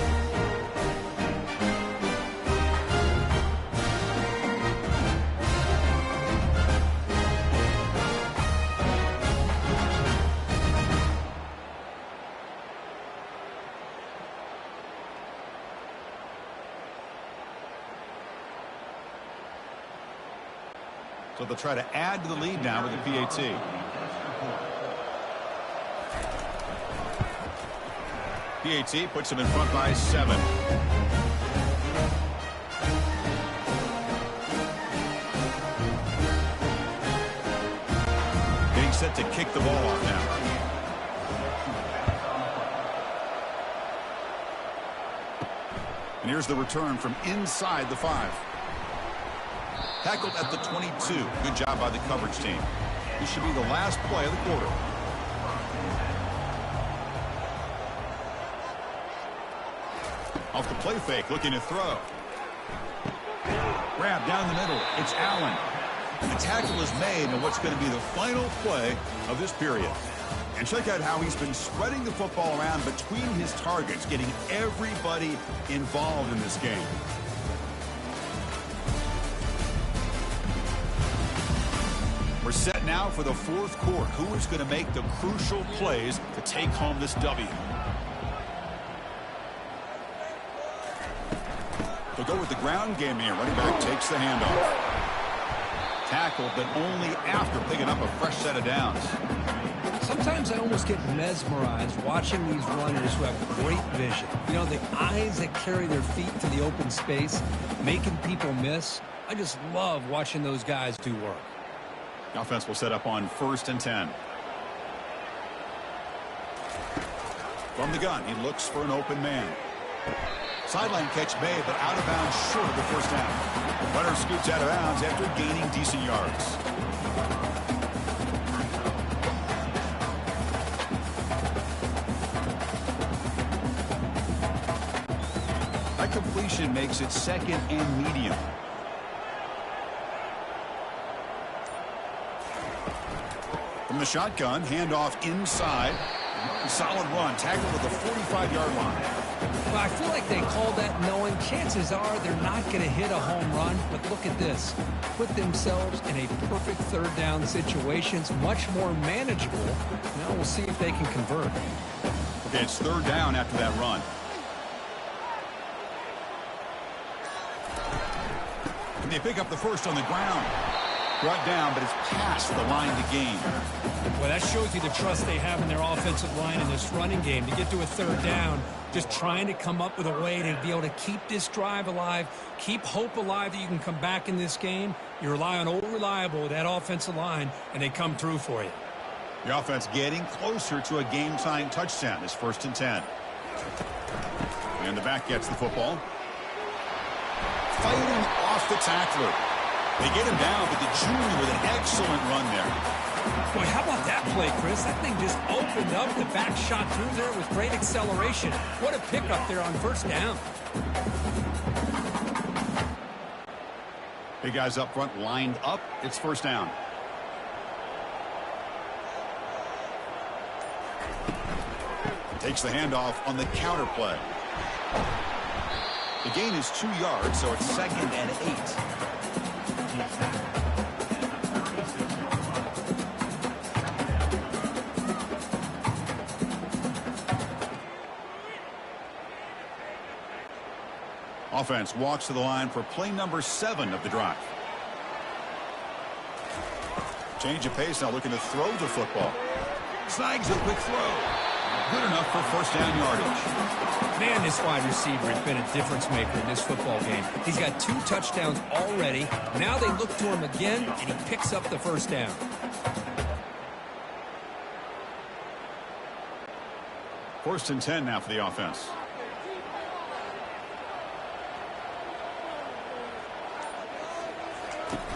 So they'll try to add to the lead now with the PAT. PAT puts them in front by 7. Getting set to kick the ball off now. And here's the return from inside the 5. Tackled at the 22. Good job by the coverage team. This should be the last play of the quarter. Off the play fake, looking to throw. Grab down the middle. It's Allen. The tackle is made in what's going to be the final play of this period. And check out how he's been spreading the football around between his targets, getting everybody involved in this game. We're set now for the fourth quarter. Who is going to make the crucial plays to take home this W? They'll go with the ground game here. Running back takes the handoff. Tackled, but only after picking up a fresh set of downs. Sometimes I almost get mesmerized watching these runners who have great vision. You know, the eyes that carry their feet to the open space, making people miss. I just love watching those guys do work. The offense will set up on 1st and 10. From the gun, he looks for an open man. Sideline catch made, but out of bounds short of the first down. Runner scoots out of bounds after gaining decent yards. That completion makes it 2nd and medium. From the shotgun, handoff inside. Solid run, tackled at the 45-yard line. Well, I feel like they called that knowing chances are they're not going to hit a home run. But look at this. Put themselves in a perfect 3rd down situation. It's much more manageable. Now we'll see if they can convert. Okay, it's 3rd down after that run. And they pick up the first on the ground. Brought down, but it's past the line to gain. Well, that shows you the trust they have in their offensive line in this running game. To get to a 3rd down, just trying to come up with a way to be able to keep this drive alive, keep hope alive that you can come back in this game. You rely on old reliable, that offensive line, and they come through for you. The offense getting closer to a game-tying touchdown. It's 1st and 10. And the back gets the football. Fighting off the tackler. They get him down, but the junior with an excellent run there. Boy, how about that play, Chris? That thing just opened up. The back shot through there with great acceleration. What a pickup there on 1st down. Big guys up front lined up. It's 1st down. Takes the handoff on the counter play. The gain is 2 yards, so it's 2nd and 8. Offense walks to the line for play number 7 of the drive. Change of pace now, looking to throw the football. Snags a quick throw. Good enough for 1st down yardage. Man, this wide receiver has been a difference maker in this football game. He's got 2 touchdowns already. Now they look to him again, and he picks up the 1st down. First and 10 now for the offense.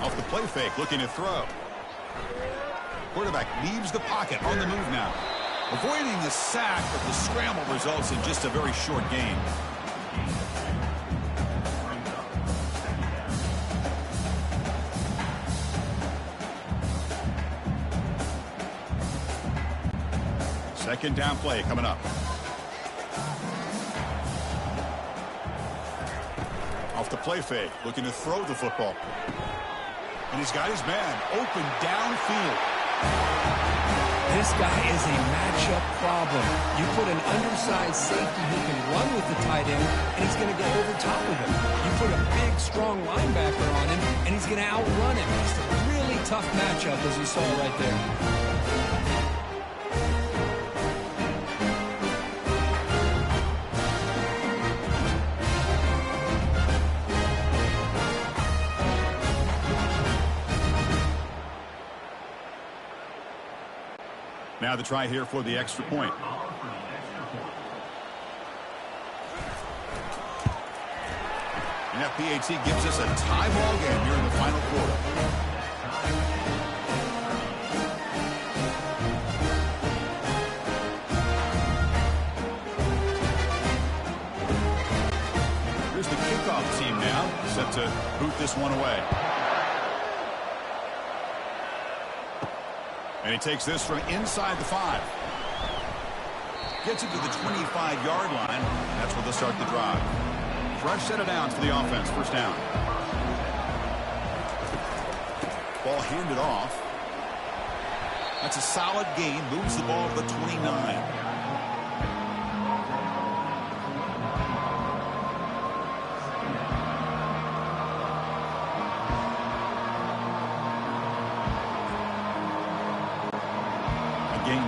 Off the play fake, looking to throw. Quarterback leaves the pocket, on the move now. Avoiding the sack, but the scramble results in just a very short gain. Second down play coming up. Off the play fake, looking to throw the football. And he's got his man open downfield. This guy is a matchup problem. You put an undersized safety who can run with the tight end, and he's going to go over top of him. You put a big, strong linebacker on him, and he's going to outrun him. It's a really tough matchup, as you saw right there. Now the try here for the extra point. And that PAT gives us a tie ball game here in the final quarter. Here's the kickoff team now, set to boot this one away. And he takes this from inside the 5. Gets it to the 25-yard line. That's where they'll start the drive. Fresh set of downs for the offense. First down. Ball handed off. That's a solid gain. Moves the ball to the 29.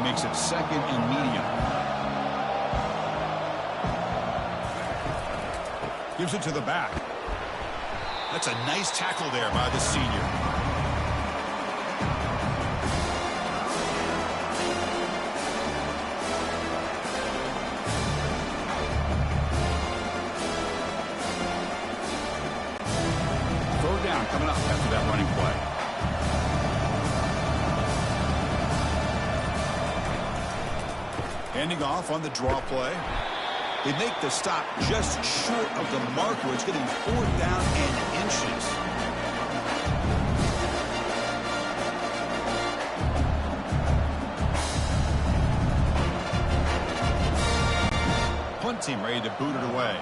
Makes it second and medium. Gives it to the back. That's a nice tackle there by the senior. Third down coming up after that running play. Handing off on the draw play. They make the stop just short of the marker. It's getting 4th down and inches. Punt team ready to boot it away.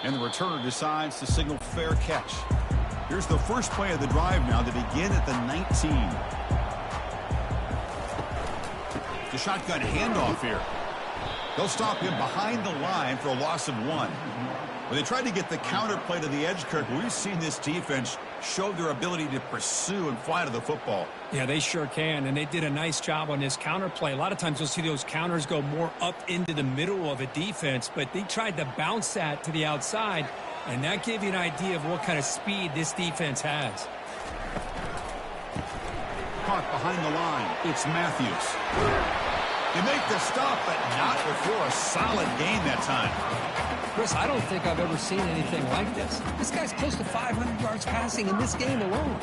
And the returner decides to signal fair catch. Here's the first play of the drive now to begin at the 19. The shotgun handoff here. They'll stop him behind the line for a loss of 1. When they tried to get the counter play to the edge, Kirk, we've seen this defense show their ability to pursue and fly to the football. Yeah, they sure can, and they did a nice job on this counter play. A lot of times you'll see those counters go more up into the middle of a defense, but they tried to bounce that to the outside, and that gave you an idea of what kind of speed this defense has. Caught behind the line. It's Matthews. They make the stop, but not before a solid gain that time. Chris, I don't think I've ever seen anything like this. This guy's close to 500 yards passing in this game alone.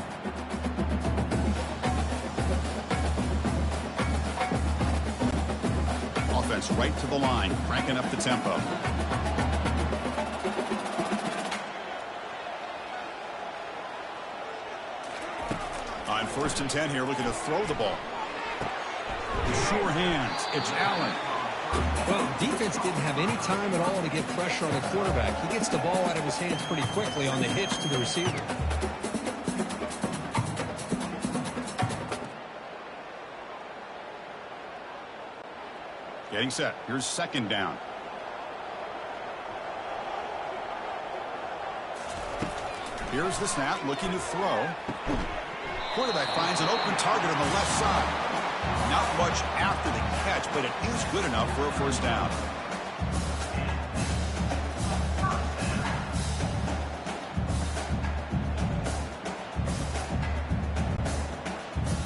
Offense right to the line, cranking up the tempo. On 1st and 10 here, looking to throw the ball. Sure hands. It's Allen. Well, defense didn't have any time at all to get pressure on the quarterback. He gets the ball out of his hands pretty quickly on the hitch to the receiver. Getting set. Here's 2nd down. Here's the snap, looking to throw. Quarterback finds an open target on the left side. Not much after the catch, but it is good enough for a first down.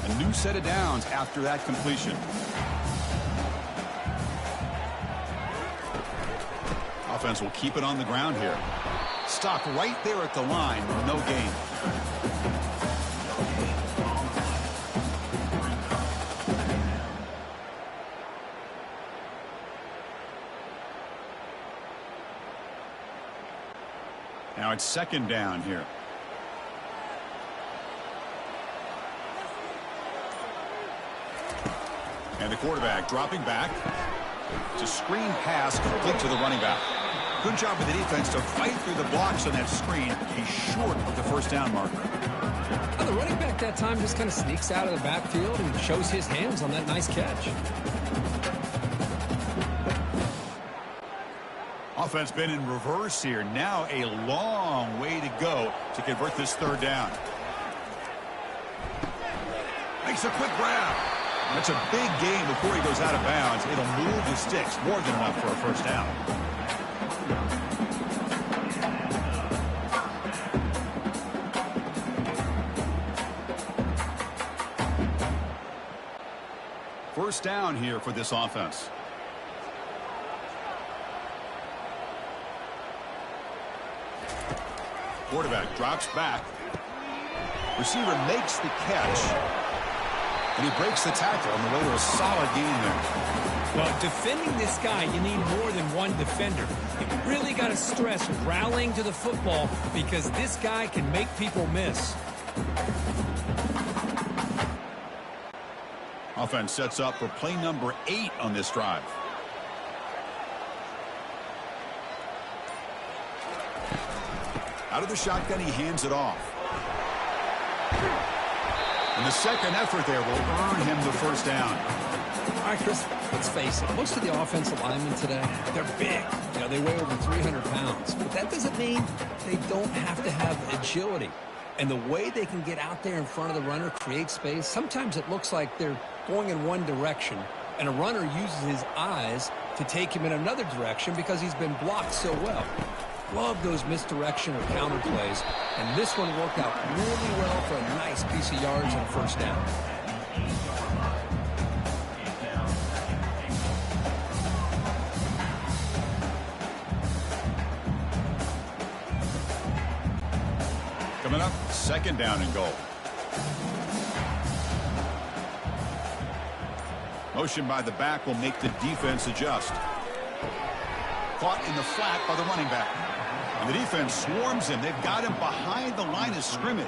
A new set of downs after that completion. offense will keep it on the ground here. Stopped right there at the line. No gain. Now it's second down here. And the quarterback dropping back. It's a screen pass complete to the running back. Good job with the defense to fight through the blocks on that screen. He's short of the first down marker. Well, the running back that time just kind of sneaks out of the backfield and shows his hands on that nice catch. Offense been in reverse here. Now a long way to go to convert this third down. Makes a quick grab. That's a big gain before he goes out of bounds. It'll move the sticks. More than enough for a first down. First down here for this offense. Quarterback drops back. Receiver makes the catch. And he breaks the tackle on the way to a solid gain there. Well, defending this guy, you need more than one defender. You really got to stress rallying to the football because this guy can make people miss. Offense sets up for play number 8 on this drive. Out of the shotgun, he hands it off. And the second effort there will earn him the first down. All right, Chris, let's face it. Most of the offensive linemen today, they're big. You know, they weigh over 300 pounds. But that doesn't mean they don't have to have agility. And the way they can get out there in front of the runner, create space, sometimes it looks like they're going in one direction, and a runner uses his eyes to take him in another direction because he's been blocked so well. Love those misdirection or counter plays, and this one worked out really well for a nice piece of yards and a first down. Coming up, second down and goal. Motion by the back will make the defense adjust. Caught in the flat by the running back. And the defense swarms him. They've got him behind the line of scrimmage.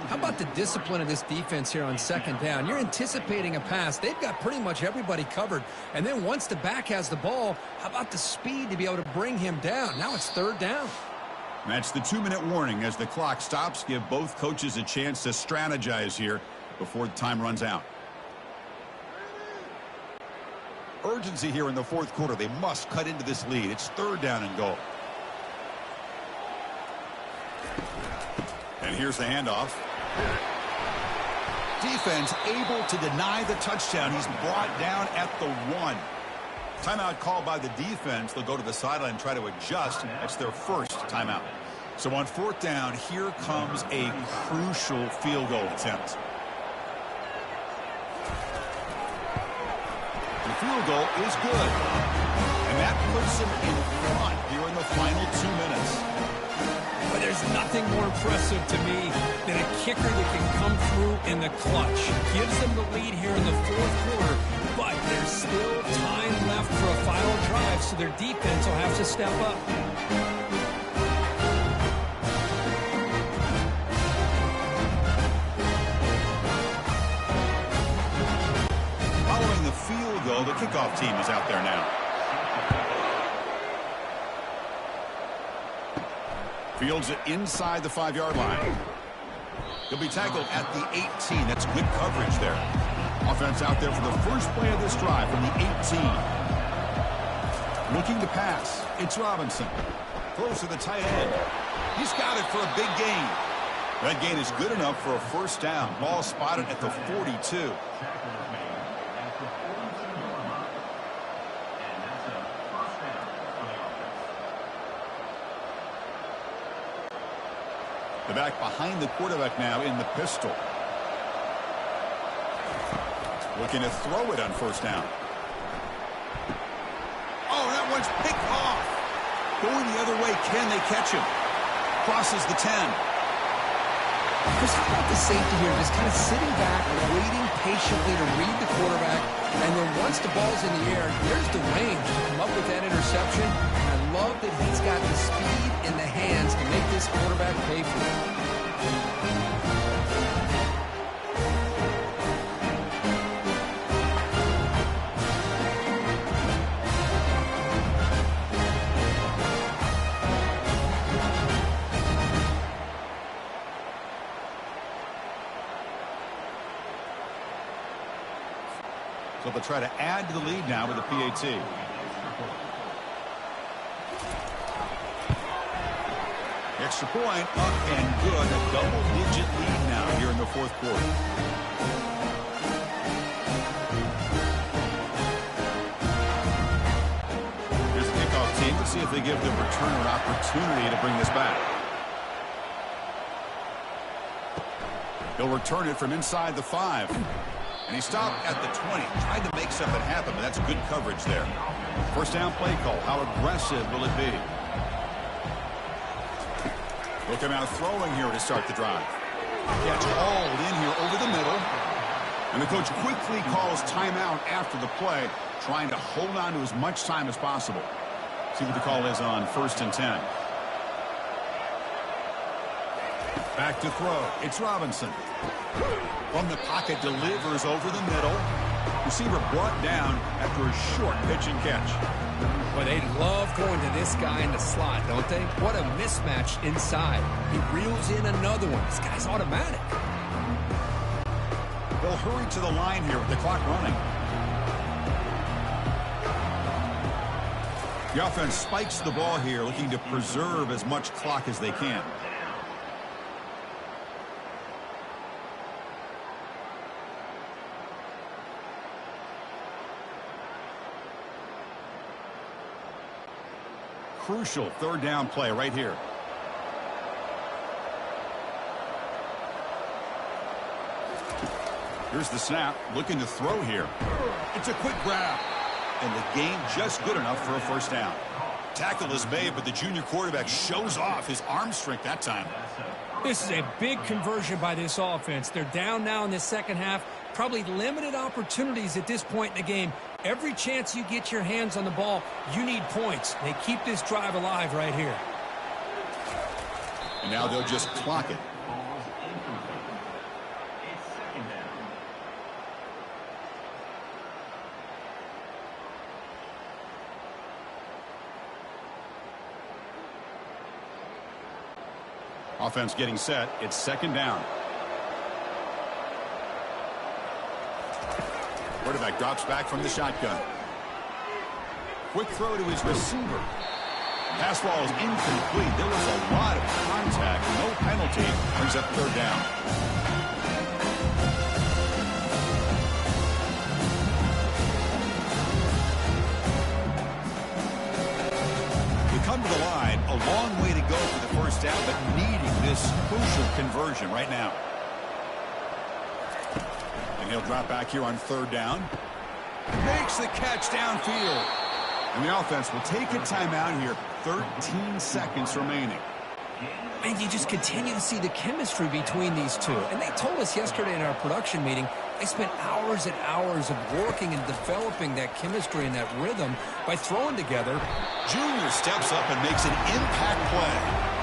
How about the discipline of this defense here on second down? You're anticipating a pass. They've got pretty much everybody covered. And then once the back has the ball, how about the speed to be able to bring him down? Now it's third down. That's the 2-minute warning as the clock stops. Give both coaches a chance to strategize here before the time runs out. Urgency here in the fourth quarter. They must cut into this lead. It's third down and goal. And here's the handoff. Defense able to deny the touchdown. He's brought down at the 1. Timeout called by the defense. They'll go to the sideline and try to adjust. That's their first timeout. So on fourth down, here comes a crucial field goal attempt. The field goal is good. And that puts him in front here in the final 2 minutes. But there's nothing more impressive to me than a kicker that can come through in the clutch. Gives them the lead here in the fourth quarter, but there's still time left for a final drive, so their defense will have to step up. Following the field goal, the kickoff team is out there now. Fields it inside the 5-yard line. He'll be tackled at the 18. That's good coverage there. Offense out there for the first play of this drive from the 18. Looking to pass. It's Robinson. Throws to the tight end. He's got it for a big gain. That gain is good enough for a first down. Ball spotted at the 42. The back behind the quarterback now in the pistol. Looking to throw it on first down. Oh, that one's picked off. Going the other way, can they catch him? Crosses the 10. Chris, how about the safety here? Just kind of sitting back, waiting patiently to read the quarterback. And then once the ball's in the air, there's the range to come up with that interception. And I love that he's got the speed in the hands to make this quarterback pay for it. So they'll try to add to the lead now with a PAT. Extra point, up and good. A double-digit lead now here in the fourth quarter. Here's the kickoff team. Let's see if they give the returner an opportunity to bring this back. He'll return it from inside the 5. And he stopped at the 20. Tried to make something happen, but that's good coverage there. First down play call. How aggressive will it be? They'll come out throwing here to start the drive. Catch hauled in here over the middle. And the coach quickly calls timeout after the play, trying to hold on to as much time as possible. See what the call is on 1st and 10. Back to throw. It's Robinson. From the pocket, delivers over the middle. Receiver brought down after a short pitch and catch. Well, they love going to this guy in the slot, don't they? What a mismatch inside. He reels in another one. This guy's automatic. They'll hurry to the line here with the clock running. The offense spikes the ball here, looking to preserve as much clock as they can. Crucial third down play right here. Here's the snap, looking to throw here. It's a quick grab. And the game just good enough for a first down. Tackle is made, but the junior quarterback shows off his arm strength that time. This is a big conversion by this offense. They're down now in the second half. Probably limited opportunities at this point in the game. Every chance you get your hands on the ball, you need points. They keep this drive alive right here. And now they'll just clock it. Offense getting set. It's second down. Quarterback drops back from the shotgun. Quick throw to his receiver. Pass ball is incomplete. There was a lot of contact. No penalty. Brings up third down. We come to the line. A long way to go for the first down, but needing this crucial conversion right now. And he'll drop back here on third down. Makes the catch downfield. And the offense will take a timeout here. 13 seconds remaining. And you just continue to see the chemistry between these two. And they told us yesterday in our production meeting, they spent hours and hours of working and developing that chemistry and that rhythm by throwing together. Junior steps up and makes an impact play.